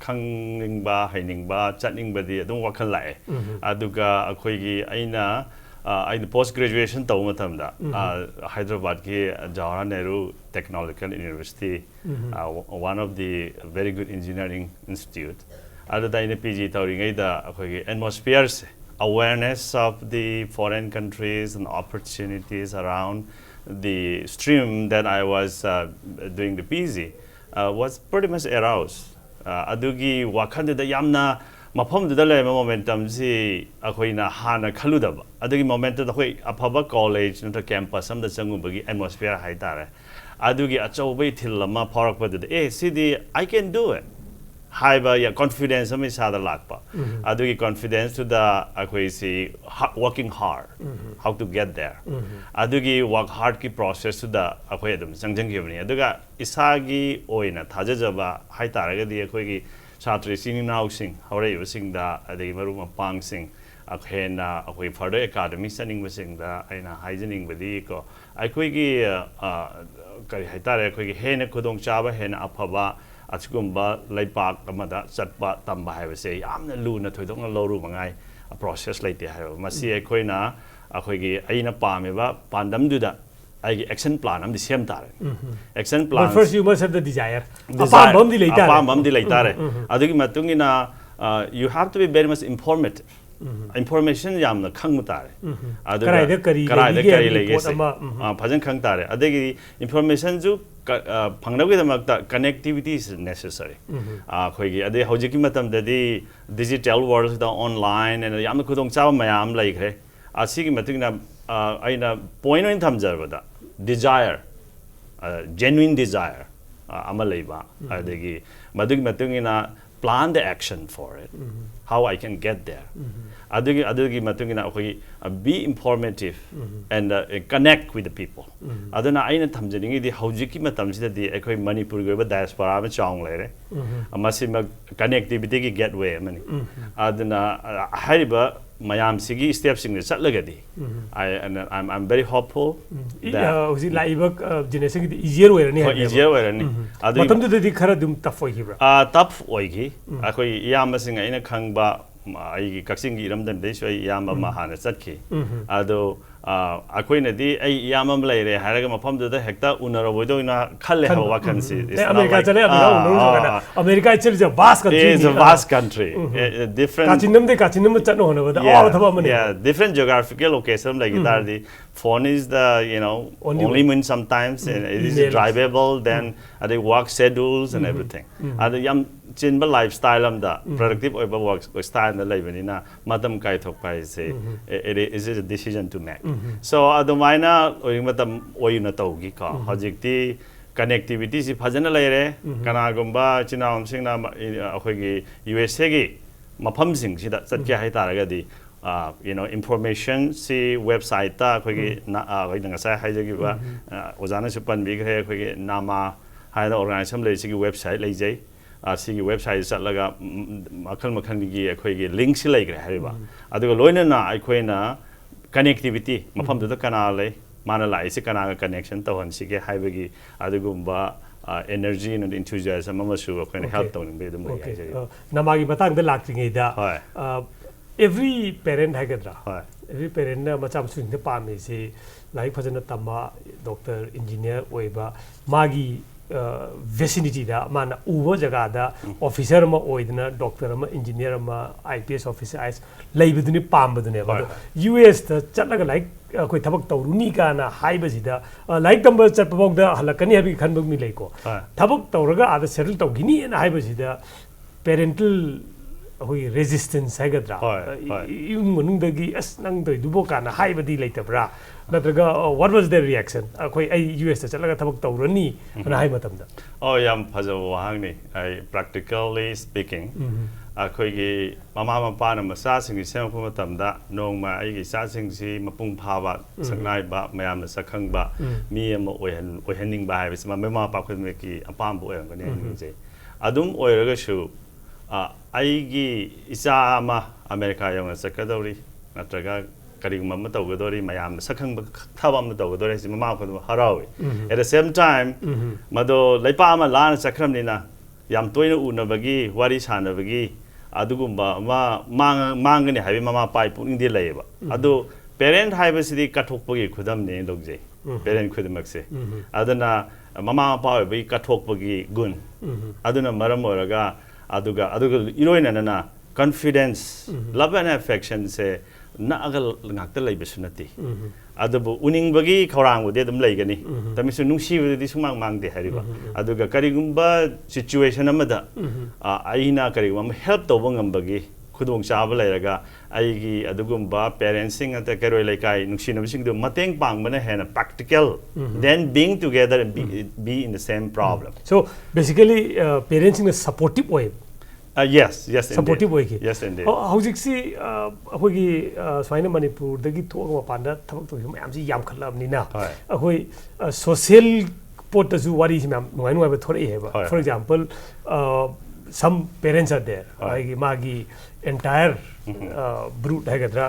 ꯈꯪꯅꯤꯡꯕ ꯍꯩꯅꯤꯡꯕ ꯆꯠꯅꯤꯡꯕꯗꯤ ꯑꯗꯨꯝ ꯋꯥꯈꯜ ꯂꯥꯛꯑꯦ ꯑꯗꯨꯒ ꯑꯩꯈꯣꯏꯒꯤ ꯑꯩꯅ post graduation tꯧꯕ ꯃꯇꯝꯗ Hyderabadꯒꯤ Jawaharlal Nehru Technological University one of the very good engineering institute ꯑꯗꯨꯗ ꯑꯩꯅ PG ꯇꯧꯔꯤꯉꯩꯗ ꯑꯩꯈꯣꯏꯒꯤ atmosphere awareness of the foreign countries and opportunities around the stream that I was doing the PG was pretty much aroused. Adugi wakhandida yamna mafamduda lema momentum si akoina hana khaludaba. Adugi momentum akoi afaba college nata campus amda changubagi atmosphere haitare. Adugi achaubai thilama pharakpadida sidi I can do it. High confidence ami sada lakpa. Adugi confidence to the akoisi working hard. How to get there. Adugi work hard ki process to the akoidum sangjang gibni. Aduga isagi oina thajajaba hai taragadi akoigi satri sing now sing hore sing da adagi maruma pang sing akhena akoi further academy sending sing da aina hygienic badi ko akoigi kari hai tare akoigi hena khudong chaba hena afaba Achigumba Laipak Amada Satpa Tamba Havase, Amna Luna Tudong Loru Mangai, a process like the Have. Masi Equina, Akogi, Aina Pameva, Pandam Duda, I action plan, I'm the same time. Action plan. But first you must have the desire. Apam di laitare. Adigi Matungina, you have to be very much informative. Information yamna khangmutare karai da kari legese phajan khangtare adegi information ju phangnabi damakta connectivity is necessary khoigi ade hojiki matam dadi digital world da online and yamna khudong chawa mayam laikre asigi matingna aina point in thamjarbada desire genuine desire amalaiba adegi madug matungina plan the action for it how I can get there adagi matungina be informative and connect with the people aduna aina thamjaningi di hojiki matamsida di ekoi Manipur go diaspora ma chong lere amasima connectivity gi gateway mani aduna hariba mayam sigi steps sing chatlagadi I'm very hopeful that usi laiba generation gi easier way ni easier way ni adu matamdu di khara dum tough oi hibra tough oigi akoi yam singa ina khangba ai kaksing gi ramdam dei soi yam ma hana chatki ado akoina di ai yam am laire haraga mafam da hekta unaraboido ina khalle ha wakan si America chale America is a vast country it's a vast country different kachinam chatno hono bada all thaba mani different geographical location like that the phone is the only mean sometimes and it is drivable then they work schedules and everything yam chinba lifestyle amda productive oiba work style na laibani matam kai thok pai se it is a decision to make so adumaina oimatam oina tawgi ka hojikti connectivity si phajana laire kana gumba chinam singna akhoigi USA gi mafam sing sida chatke hai taragadi information si website ta akhoigi nangasa haijagi ba ojana supan bi gre akhoigi nama haida organization le si website leijai asigi website chatlaga makhal gi akhoigi link si leigre hariba aduga loina na akhoina connectivity mafam da kana le mana lai si kana connection tawhan sige haibagi adugumba energy and enthusiasm amasu akhoina help tawning be dum namagi batang da lakringai da every parent hagadra every parent na macham swing da pame se lai phajana tama doctor engineer oiba magi vicinity da mana uwa jaga da officer ma oidna doctor ma engineer ma IPS officer is laibuduni pambadune ba US da chatlaga like koi thabak tawruni kana haiba sida like number chatpabok da halakani habi khanbak mi leiko thabak tawraga ada settle tawgini na haiba sida parental hoi resistance hagadra yung manungdagi as nang doi dubo kana haibadi leitabra natraga what was their reaction akoi ai US ta chalaga thabak tawrani na hai matamda yam phajaw wahang ni practically speaking akoi gi mama mapa na masa sing sem ko matamda nongma ai gi sa sing si mapung phaba sangnai ba mayam na sakhang ba mi am oihaning ba hai bisma mama pa khoi me ki apam bo em ne ni je adum oiraga shu aigi isa ama America yang sakadori natraga karigum ma tawgadori mayam sakhang thabam tawgadori si mama ko harawi at the same time mado laipa ma lan sakram ni na yam toina unabagi wari sanabagi adugumba ma mangani habi mama pai puning di laiba adu parent haibasidi kathokpagi khudam ne logje parent khudamakse adana mama pa bai kathokpagi gun aduna maram oraga aduga iroina na confidence love and affection se na agal ngakta laibasu nati adabu uning bagi khawrang bude dum laigani tamisu nungsi budi sumang mangde hariba aduga karigumba situation amada aina karigum help tobangam bagi khudong chaba lairaga aigi adugumba parenting ata karoi laikai nungsinabsing du mateng pangbana hena practical then being together and be in the same problem. So basically parenting is supportive way. Yes, supportive way. Yes, indeed. How's see ahogi Swaina Manipur dagi thoga mapanda thabak to mayam si yam khalabni na ahoi social pot asu wari si mayam nuai nuai ba thore heba. For example, some parents are there magi entire brute hagadra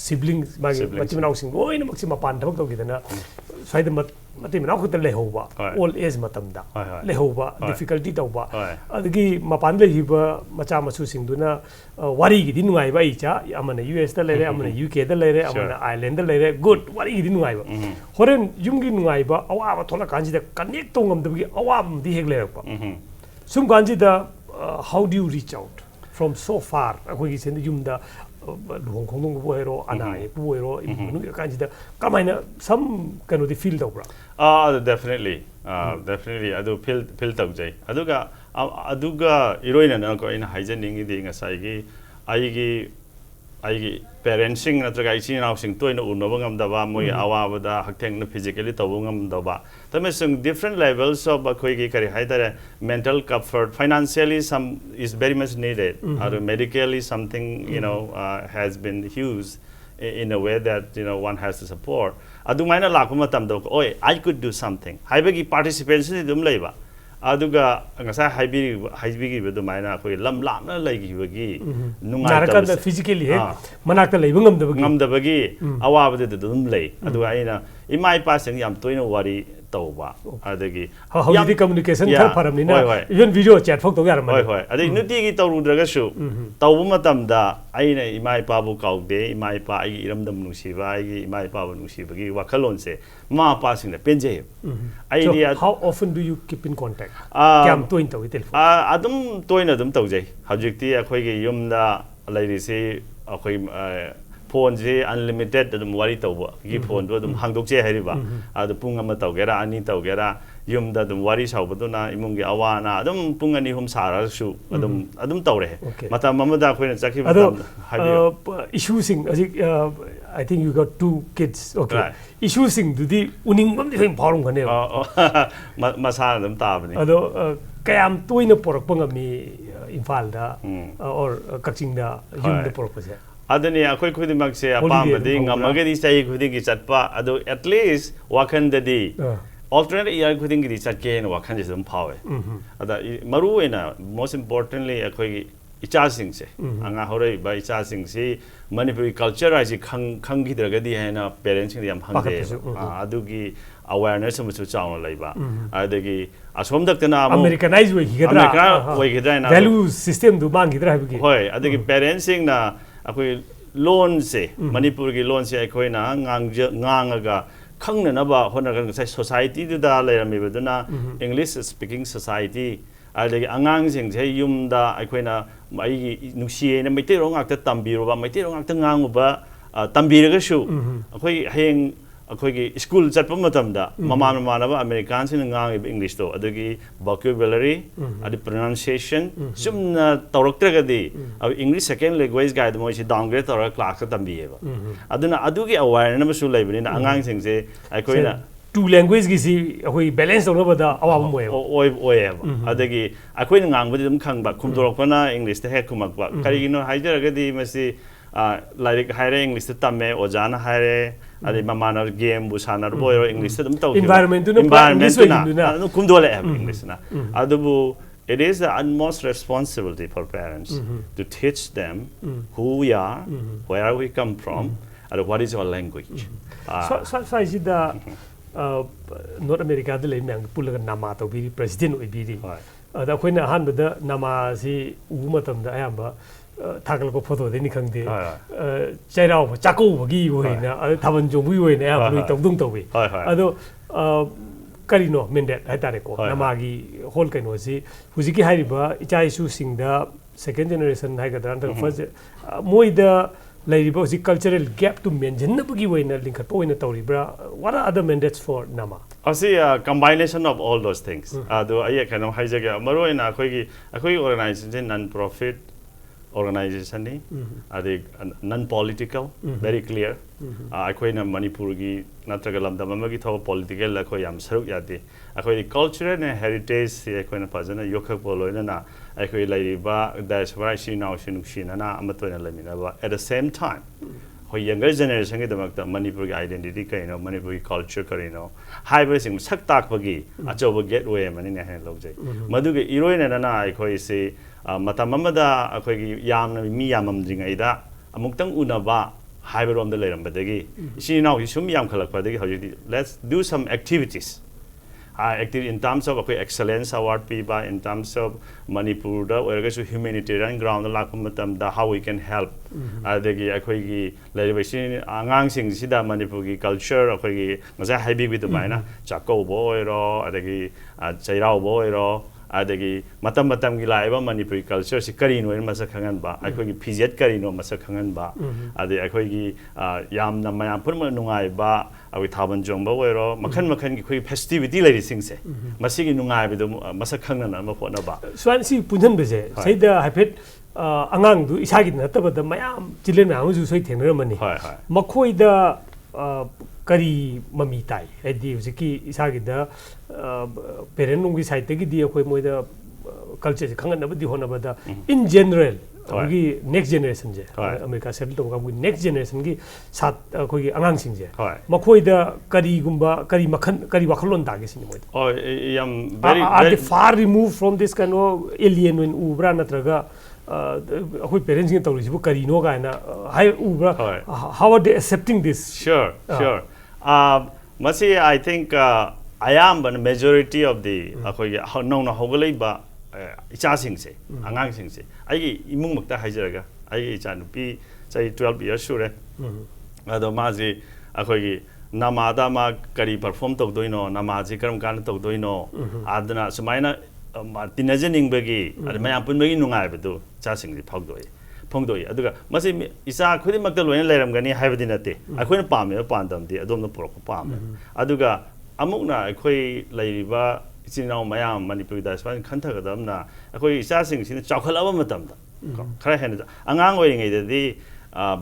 siblings magi machimanaw sing oina maxima pan thabak to gidana swaida mati manaw khut lehoba all age matamda lehoba difficulty tawba adagi mapan le hiba macha masu singduna wari gi dinuai ba icha amana US da lere amana UK da lere amana Ireland da lere good wari gi dinuai ba horen yumgi nuai ba awa ba thola kanji da connect to ngam dabgi awam di hek le ba sum kanji da how do you reach out from so far akoi gi sen yumda luhong khongdong bu hero anai bu hero nu kanji da kamaina some kanu di feel da bra definitely adu feel tawjai aduga iroina na ko ina haijaning di ngasai gi aigi parenting natraga ichi naw sing toina unobangam daba moi awabada haktheng na physically tawungam daba tamesung different levels of akoi gi kari haidare mental comfort financially some is very much needed or medically something has been used in a way that one has to support adumaina lakuma tamdo oi I could do something haibagi participation dum leiba aduga ngasa haibigi bedu maina khoi lam lamna laigi bagi nungai narakanda physically he manakta leibungam dabagi awabade dum lei aduga aina imai pasing yam toina wari tawba adagi how the communication thar paramni na even video chat phok to yaram hoi adai nuti gi tawrudraga su tawbu matamda aina imai pa bu kaude imai pa ai iramdam nusiba ai imai pa bu nusibagi wakhalon se ma passing the penje idea. So how often do you keep in contact kam toin tawi telephone adum toina dum tawjai hajikti akhoi gi yumda lairi se akhoi phone je unlimited dum wari tawba gi phone do dum hangdok je hariba adu pung ama tawgera ani tawgera yumda dum wari saubaduna imungi awana adum pung ani hum sara su adum tawre mata mamada khoina chakhi issue sing I think you got 2 kids okay issue sing dudi uning bam di phawrong khane masa dum tabani ado kayam toina porak pangami imphal da or kaching da yum da porak pase adani akhoi khudimak se apambadi ngamagadi sai khudingi chatpa ado at least wakhandadi alternate year khudingi chatke na wakhan jesum phawe ada maru ena most importantly akhoi icha sing se anga horei ba icha sing si Manipuri culture ai khangi dragadi haina parents sing yam hangde adugi awareness mu chu chaung laiba adagi asom daktana Americanized way hidra value system du mang hidra habigi hoi adagi parents sing na akoi loan se Manipur gi loan se akoi na ngangaga khangna na ba honagan sai society du da lairami beduna English speaking society adagi angang sing je yumda akoi na mai nusie na mai te rong akta tambiro ba mai te rong akta ngangu ba tambiraga shu akoi heng akoi gi school chatpa matamda mama na ba American sin ngang English to adagi vocabulary adi pronunciation sumna tawraktraga di English second language guide mo si downgrade tawra class ka tambiye ba aduna adugi awareness na su laibani na angang sing se akoi na 2 language gi si ahoi balance tawna bada awam moy oi adagi akoi ngang badi dum khang ba khumdorok na English te he kumak ba kari no haijaraga di masi like haire English te tamme ojana haire adi mamana game bu sanar boyo English te dum taw environment na kumdole English na adubu it is the utmost responsibility for parents to teach them who we are, where we come from, and what is your language. Size the North America, the Layman Pulagan Namato be president will be the Queen Hand the Namazi Umatam the Amba Tagalco photo, then you can do Chao, Chaco, Giway, Tavanjo, we were in Air Duntowi. Although Carino, Mendet, Atarico, Namagi, Holken was he, Huziki Hariba, Ichaisu sing the second generation Hagadan, first Moida. Like the cultural gap to mention the boogie way in a Linkapo in a Toribra. What are other mandates for Nama? I see a combination of all those things. Though I kind of hijack Maro in a quick organization, non-profit organization, non-political, very clear. I quite a Manipurgi, Natragalam, the Mamagi political, like I am Saruk Yati. I quite cultural and heritage, I quite a person, Yoka Polo, and I quite like that's why she now Shinana, Amatona Lamina. At the same time, when younger generation get the Manipur identity, Manipur culture, high sing Saktak Pagi, a job gateway, man in a hand log. Maduga, Iroin and I quite say, Matamamada, a quite yam, Miyamam Jingaida, Amuktang Unaba. Hybrid on the later, but she now is some young color. Let's do some activities. Active in terms of excellence award piba, in terms of Manipur, or humanitarian ground, how we can help. The elevation, Angang Sida Manipur culture, was a hybrid with the Mina, Chaco boy, or the Chairao boy. Adagi matam gilaiba Manipuri culture si karino in masakangan ba akhoi pizet karino masakangan ba ade akhoi yam na mayam purma nungai ba awi thaban jongba wero makhan gi khoi festivity lai sing se masigi nungai bidu masakangna na ma phona ba swan si punhan beje saida hapet angang du isagi nataba da mayam children amu ju soi thengna mani makhoi da Kari Mami Tai, Eddie Ziki Isagi da Perenungi side the Moida culture, Kangan the Honabada. In general, next generation, America settled with next generation, Sat Kogi Angangsing. Makoi the Kari Gumba, Kari Makan, Kari Wakalon Dagis in the way. Oh, I am very. Are they far removed from this kind of alien when Ubra Natraga? Parents in Tauris, Karino, how are they accepting this? Sure. Masi, I think I am the majority of the no Hogaliba Chasing say, Angang sing say. I Imumukta Hajaraga, I Chanupi, say 12 years sure. Mazi, Akogi, Namadama Kari perform to doino, Namazi Karam Kan to doino, Adana, Sumaina. Tinajaning bagi, ada macam pun bagi nungai betul, casing di pongdoi. Aduga, masih isa aku ni maktal loyan leram gani hai bedi nate. Aku ni pam ya pandam di, adom na porok pam. Aduga, amuk na aku lariba isinau mayam Manipur DIASPORA kanta kadam na aku isa sing sini cakalawa matam da. Kaya hendak, angang orang ini jadi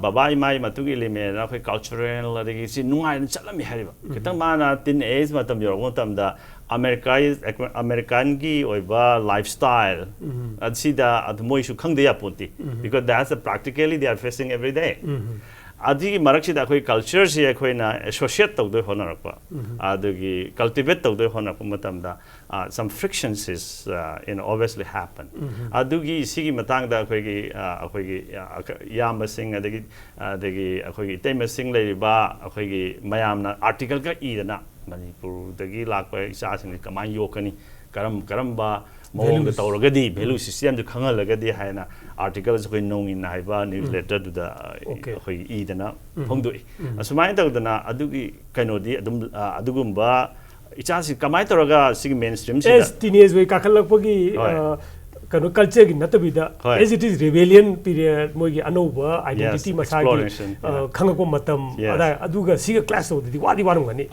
baba imai matugi lime na aku cultural lagi si nungai ni calam hariba. Kita mana tin age matam jorong matam da. American ki oiba lifestyle at sida at moi su khang de apunti because that's practically they are facing every day adi marakchi da koi culture se koi na associate tau do honar pa adi cultivate tau do honar pa matam da some frictions is obviously happen adi sigi matang da koi yam sing adi koi tema sing le ba koi mayam na article ka I na Manipur dagi lakpa isa sing kamay yokani karamba mawong da tawragadi value system du khangal lagadi haina articles ko nong in haiba newsletter du da khoi idana phongdoi asumai tawdana adugi kainodi adugumba isa si kamay tawraga sig mainstream si as teenage way kakalakpagi kano culture gi natabida as it is rebellion period mogi anova identity masagi khangako matam ada aduga siga class of the wadi warum gani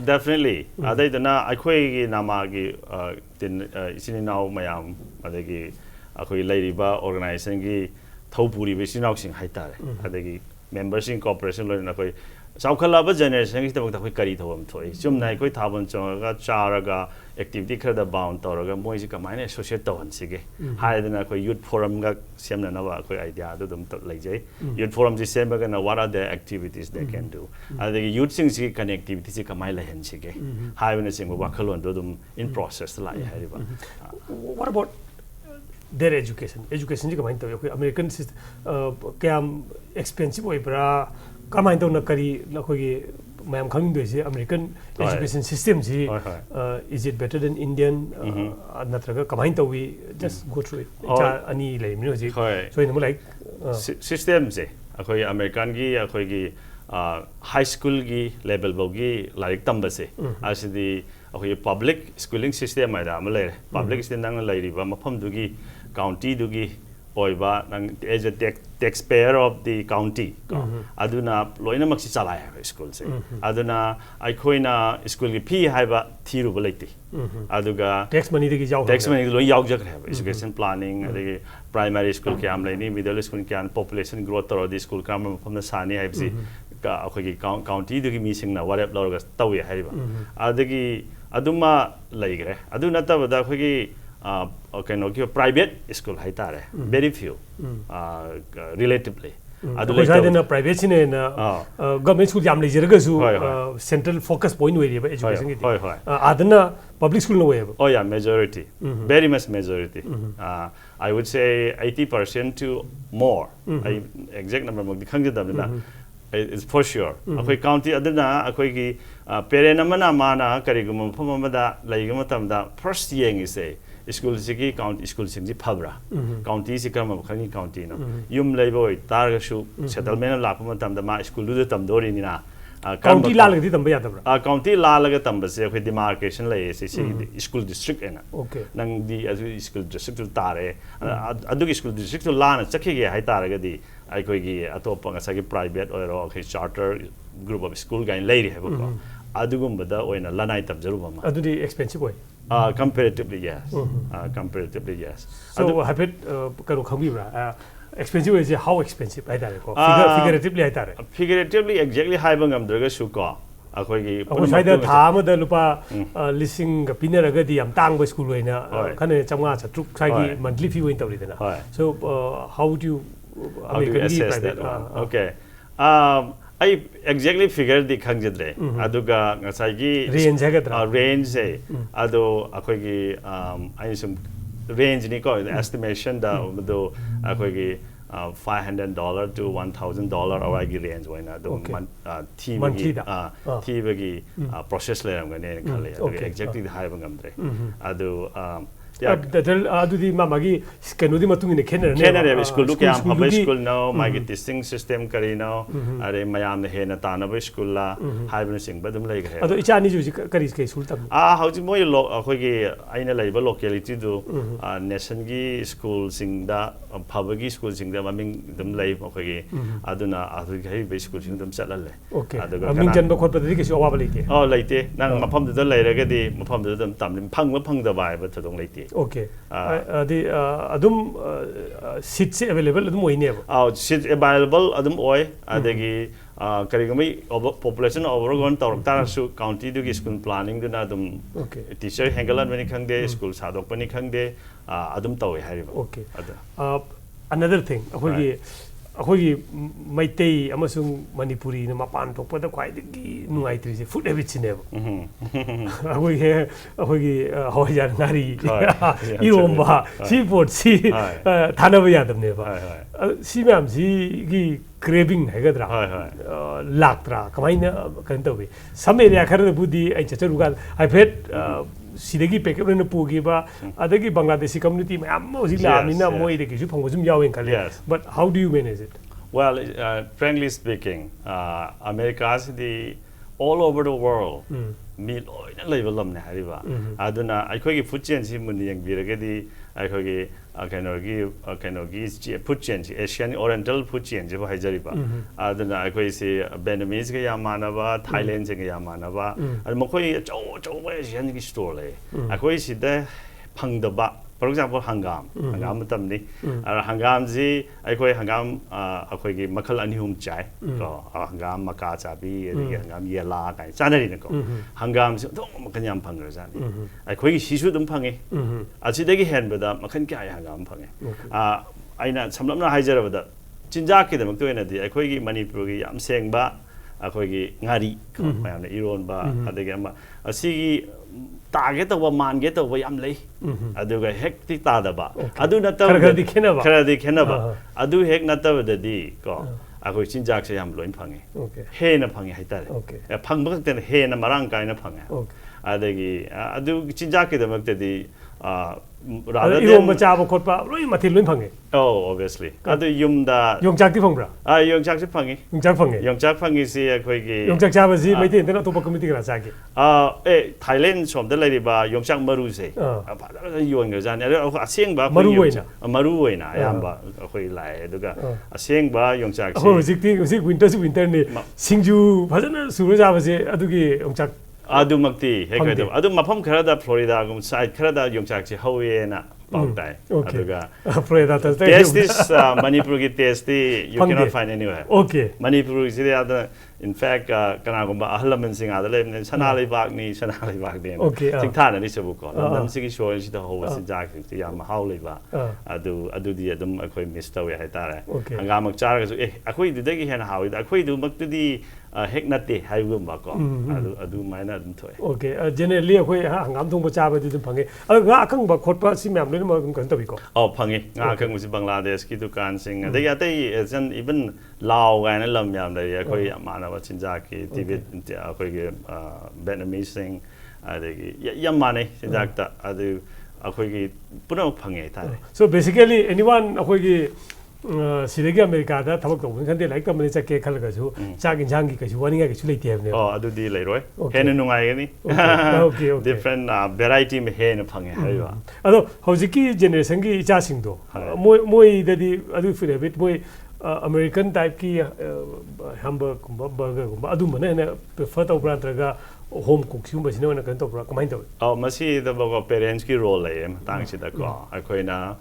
definitely adai dana akhoi gi nama gi tin isini now mayam adagi akhoi lairiba organization gi thopuri be sinau sing haitare adagi members in corporation lo na koi saukhalaba generation gi tabak koi kari thawam thoi chum nai koi thabon chonga charaga activity khada bound toraga moi ji kamaina associate tawhan sige haidana koi youth forum ga semna na ba koi idea do dum laijai youth forum ji semba ga na what are the activities they can do adagi youth sing si connectivity si kamai la hen sige haibana sing ba khalon do dum in process la hariba what about their education ji kamai taw American system kya expensive oi bra kama ito na kari lakoi mayam khangin do ise American education system ji is it better than Indian natraga kama ito we just go through it cha ani lai mi no ji so in like system je akoi American gi akoi gi high school gi level bogi like tambase asidi akoi public schooling system ai da ma le public system nang lai ri ba mafam du gi county du gi oiba nang as a taxpayer of the county aduna loina maksi chalai ha school se aduna ai khoina school gi fee haiba thiru balati aduga tax money de gi tax money lo yaw jak ha education planning adegi primary school kyam laini middle school kyam population growth tor the school kam from the sani haibsi ka akhoi county du gi mi sing na warep lor ga tawi haiba adegi aduma laigre aduna tabada akhoi gi okay, private school hai tare very few relatively adu like na private sine na government school jam lejer ga su central focus point we ba education gi adana public school no we oh yeah majority very much majority I would say 80% to more I exact number mo dikhang jadam na it's for sure akhoi county adana akhoi gi parent amana mana karigum phom amada laigum tamda first yeng is say school sigi county school sigi phabra county sikam khangi county no yum leiboi tar su settlement la pama tam da ma school du tam dori ni na county la lagdi tam ba yadabra county la laga tam ba se khoi demarcation la se school district ena okay nang di school district tu tare adu school district tu la na chakhi ge hai tar ga di ai koi gi atop nga sa gi private or okay charter group of school gain lady have ko adugum bada oina lanai tam jaru ma adu di expensive way comparatively yes comparatively yes so habit karo khangi bra expensive is how expensive ai tare ko figuratively ai tare figuratively exactly hai bangam draga su ko akhoi gi sai da tha ma da lupa lising ga pinaraga di yam tang ba school oina khane chamga chatruk sai gi monthly fee oin tawri dana so how would you assess that okay I exactly figure the khangjadre aduga ngasai gi range hagadra range se ado akhoi gi I some range ni ko estimation da do akhoi gi $500 to $1,000 awa gi range waina do thi bagi process le ram gane khale exactly high bangamdre ado adu di mamagi kenu di matung ni khenare school lu kyam public school no my testing system kari no are mayam he na ta na school la haibun sing badum lai gre adu icha ni ju kari ke school tam hauji moi lo akhoi gi aina laiba locality du nation gi school sing da phabagi school sing da maming dum lai akhoi gi aduna adu gi be school sing dum chalale adu maming jan ba khot ba di ke su awa laite laite nang mafam da lairaga di mafam da dum tam phang da bai ba thadong laite okay the adum seats available adum oine ba seats available adum oi adagi karigami population overgone tar su county du school planning du na adum teacher hangalan many khangde school sadok pani khangde adum tawi hariba okay another thing akhoi maitai amasung manipuri na mapan thokpa da khwai gi nungai tri food habits ne ba akhoi gi hawaijar ngari iromba seafood si thana ba yadam ne ba si myam si gi craving hagadra laktra kamaina kan tawi some area khar budi ai chacharuga I bet sidagi packet na pugi ba adagi Bangladeshi community mayam ozila amina moi de gisu phangosum yawen khale but how do you manage it well frankly speaking America is the all over the world mi loina level lam ne hariba aduna aikoi gi food chain si mun yang biragadi aikoi gi kainogi food chain Asian Oriental food chain je ba haijariba aduna aikoi si Vietnamese ga yamana ba Thailand je ga yamana ba ad mokoi chau ba Asian gi store le aikoi si da phangda ba for example hangam matam ni hangam ji aikoi hangam aikoi gi makhal ani hum chai ko hangam maka chabi hangam yela kai chanari ne ko hangam si dong makan yam phangra jani aikoi gi sisu dum phange asidagi hen bada makhan kya hangam phange aina samlamna haijarabada chinjak ki damak to ena di aikoi gi Manipur gi yam sengba aikoi gi ngari ko mayam ne iron ba adagi ama asigi target to man get to yam lei aduga hek ti ta da ba adu na ta khara di khena ba adu hek na ta da di ko ꯑꯩꯈꯣꯏ ꯆꯤꯟꯖꯥꯛꯁꯦ ꯌꯥꯝ ꯂꯣꯏꯅ ꯐꯪꯉꯤ Okay. ꯍꯦꯟꯅ ꯐꯪꯉꯤ ꯍꯥꯏꯇꯥꯔꯦ Okay. ꯐꯪꯕ ꯈꯛꯇꯅ ꯍꯦꯟꯅ ꯃꯔꯥꯡ ꯀꯥꯏꯅ ꯐꯪꯉꯦ Okay. ꯑꯗꯒꯤ ꯑꯗꯨ ꯆꯤꯟꯖꯥꯛꯀꯤꯗꯃꯛꯇꯗꯤ 이런 짜고 콧바 로이 마틸 로이 방에. obviously 아도 욤다 용작디 펑브라. 영작지 팡이 용작 펑에. 영작 팡이시 아코이기 용작 잡아지 메이데나 또바 커뮤니티가 자기. 타일랜드 솜다 레리바 영작 마루세 바다가 유언거잖아 아생바 마루오이나. 마루오이나 아얌바 아코이 라에 두가 아생바 영작시 지금 윈터니 싱주 바자나 수로 잡아지 아두기 용작 아두막티 해가지고 아두 마펌 카라다 플로리다 그 사이트 카라다 용작지 하우에나 바우다이 아두가 플로리다 Taste this Manipur ki taste you cannot find anywhere. Okay. Manipur is the other in fact kana gumba ahlaman sing adale sanali bag ni Okay. sing thana ni sabu ko nam sing show si da ho si jak si ya ma haw le ba adu di adum akoi miss tawe hai tare anga mak char ga akoi du dagi hen haw akoi du mak di hek nate hai gum ba ko adu maina dum thoe. Okay. Generally akoi hangam thong ba cha ba di dum phange nga akang ba khot ba si myam le ma kan ta bi ko. Phange nga akang si Bangladesh ki dukan sing adai atai jan even Lao ga na lam yam le akoi amana 진작이 디베 아코이게 베트남이싱 아데기 야마네 진작다 아주 아코이게 뿌려 방에 다. So basically anyone 아코이게 시레기 아메리카다 타박 도는 근데 like 또 먼저 게 칼가지고 자긴 장기 가지 원인가 게 줄이 되네요. 아두디 레로이. 해는 농아이니. Okay. Different variety me 해는 방에 하요. 아도 호지키 제너레이션기 자싱도 모이들이 아주 피레빗 모이 American type ki hamburger kumba burger kumba adu mana na prefer to brand raga home cook sum basina na kan to bra kamai to masi da ba parents ki role le tang si da ko akoi na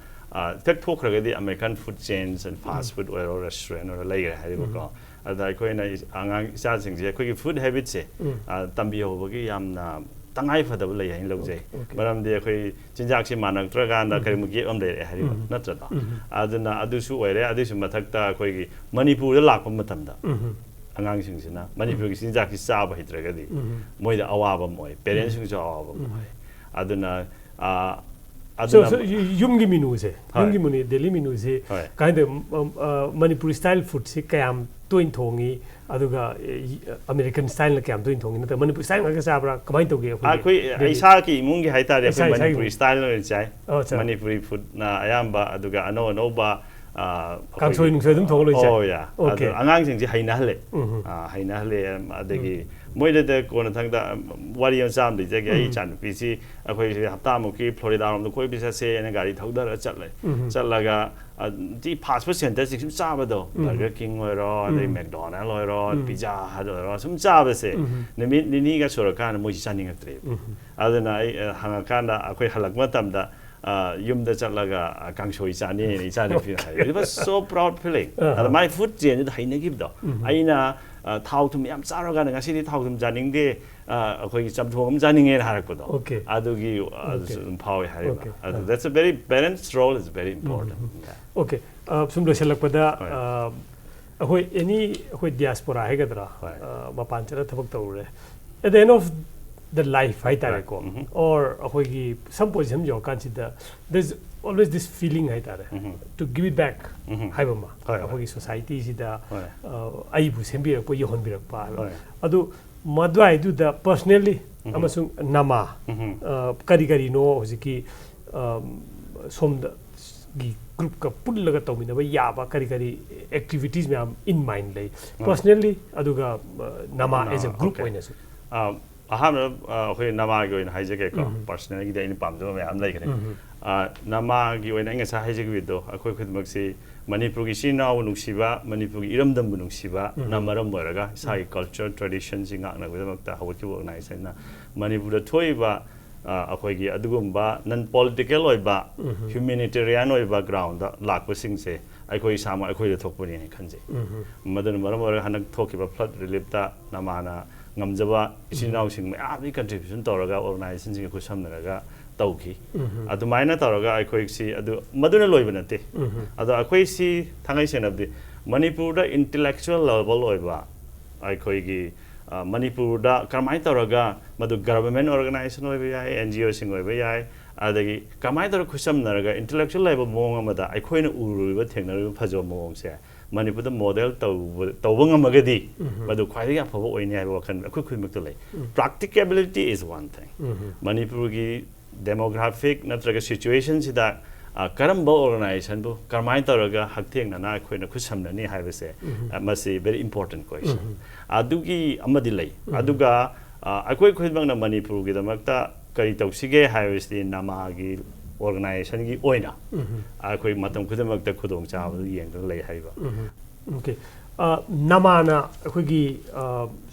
tek thok raga di American food chains and fast food or restaurant or lai ha ri ko ada akoi na angang sa sing je akoi ki food habits se tambi ho gi yamna tangai phadab lai hain log jai maram de akoi chinjak si manak tra ga na kari mu gi am le hari na tra da aduna adu su oire adu su mathak ta akoi gi Manipur da lak pa matam da angang sing sina Manipur gi chinjak si sa ba hitra ga di moi da awaba moi parents sing jo awaba moi aduna so yumgi menu se yumgi menu Delhi menu se kind of Manipur style food se kayam toin thongi aduga American style na kayam toin thongi na Manipur style ga sabra kamai to ge akoi aisa ki imung gi haita re Manipur style no chai Manipuri food na ayamba aduga ano ba kangsoi nung dum thong lo chai oh ya angang sing ji haina hale adagi moide de kona thangda warion sam de je ge chan pc akoi hapta mu ki Florida rom de koi bi se ene gari thogda ra chatlaga di passport center sing sa ba do Burger King ro de McDonald ro pizza hut ro sum sa ba se ni ga sura kan mo ji chaning atre adana hanga kanda akoi halak matam da yumda chatlaga kangsoi chani ni chani fi it was so proud feeling my food chain da haina gib do aina thau thum yam charaga na ngasi thau thum janing de akoi chamthom janing e harak do adugi pawi hariba that's a very parents role is very important okay sum lo selak pada akoi any akoi diaspora hai gadra mapan chara thabak tawre at the end of the life hai tare ko or akoi gi some position jo consider there's always this feeling hai tare to give it back hai ba ma akoi society si da ai bu sembi ko yehon bi rak pa adu madwai du da personally amasung nama kari no hojiki som da gi group ka pullaga tawmina ba yaba kari activities me am in mind lay personally aduga nama as a group oina su aham hoi nama gi oina haije ke ko personally gi da in pam do me am lai kare nama gi oina nga sa haije gi do akoi khudmak si Manipur gi sinaw nungsiba Manipur gi iramdam nungsiba namaram moraga sai culture tradition singa na gudamakta hawki organization na Manipur da thoiba akoi gi adugumba non political oiba humanitarian oiba ground da lakpa singse akoi sama akoi da thokpuni ni khanje madan maram ora hanak thokiba flood relief ta namana ngamjaba sinaw sing ma abi contribution toraga organization sing ko samnaraga tauki adumaina taraga akoi si adu maduna loiba nate adu akoi si thangai senabdi Manipur da intellectual level oiba akoi gi Manipur da kamai taraga madu government organization oiba yai NGO sing oiba yai adagi kamai tar khusam naraga intellectual level mong amada akoi na uruiba thengnaru phajo mong se Manipur model tawba ngamagadi madu khwaidagi afaba oine haiba wakhan akhoi khoi lei practicability is one thing Manipur gi demographic natraga situation sida karamba organization bu karmai taraga haktheng na akhoi na khusamna ni haibase masi very important question adugi amadi lei aduga akhoi khoibang na Manipur gi damakta kari tawsige haibase nama gi organization gi oina akhoi matam khudamakta khudong chabu yeng lei haiba okay namana akhoi gi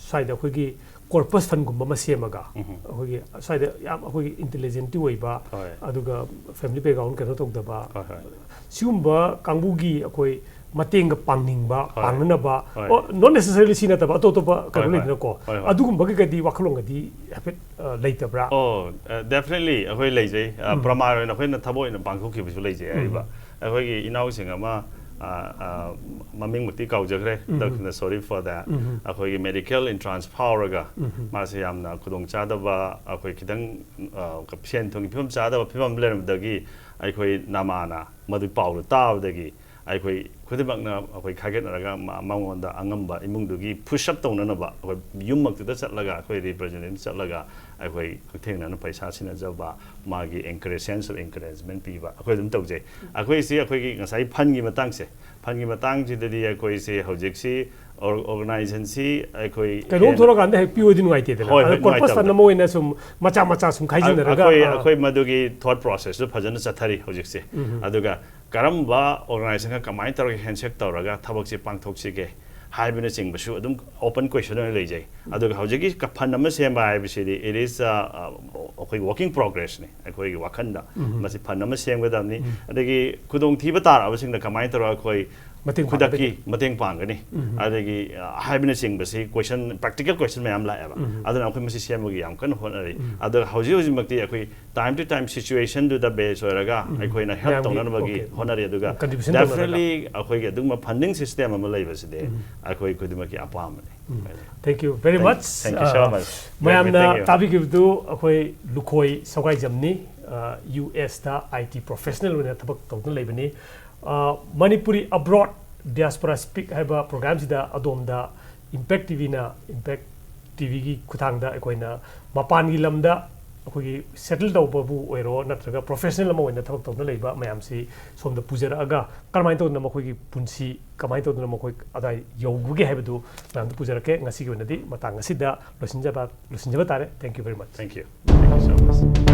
side akhoi gi corpus fund gumba masemaga akhoi gi side yam akhoi gi intelligent ti oiba aduga family background kano tokdaba siumba kangbu gi akhoi mateng ga pangningba pangnaba not necessarily sina taba to ba kano le ko adugumba gi gadi wakhlong gadi hafet leitabra oh definitely akhoi leijai pramar na akhoi na thaboi na bangkok ki bisu leijai aiba akhoi gi inau singa ma maming muti kaujagre dakna sorry for that akhoi gi medical entrance power ga ma se yamna khudong chada ba akhoi kidang kapsian thong phim chada ba phim ler dagi akhoi namana madu paul taw dagi akhoi khudibakna akhoi khaget raga mangonda angamba imung dugi push up tongna ba akhoi yummak da chatlaga akhoi representative chatlaga akhoi thengna na paisa sina jaba magi encouragement of encouragement piba akhoi dum tawje akhoi si akhoi gi ngasai phan gi matang se phan gi matang ji dadi akhoi se hojik si organization si akhoi kano thora kan de piu din ngai te de la corpus fund mo ina sum macha sum khai jin raga akhoi madugi thought process du phajana chathari hojik se aduga karamba organization ka kamai tar handshake tawraga thabak si pangthok si ge haibina ching basu adum open question lei jai aduga hojiki ka phan nama semba haibisi it is akhoi working progress ni akhoi gi wakhanda masi phan nama semga damni adagi khudong thiba tar abasing da kamai tar akhoi khudaki mateng pangani adagi haibina ching basi question practical question mayam la aba aduna akhoi masi semba gi yam kan honari aduga hoji makti akhoi time to time situation do the base oraga akhoi na help tongna bagi honari aduga definitely akhoi gi aduma funding system ama lai basi de akhoi khudimaki apam ni thank you very much thank you so much mayamna tabi gi du akhoi lukhoi sagai jamni US da IT professional wena thabak tongna leibani Manipuri abroad diaspora speak haiba program sida adomda impact TV na impact TV gi kuthangda akoina mapan gi lamda akoi settle tawba bu oiro natraga professional ama oina thabak tawna leiba mayam si somda pujara aga karmai tawna makoi gi punsi kamai tawna makoi adai yoguge haibadu mayam pujara ke ngasi gi onadi matang asida losinjaba tare thank you very much thank you so much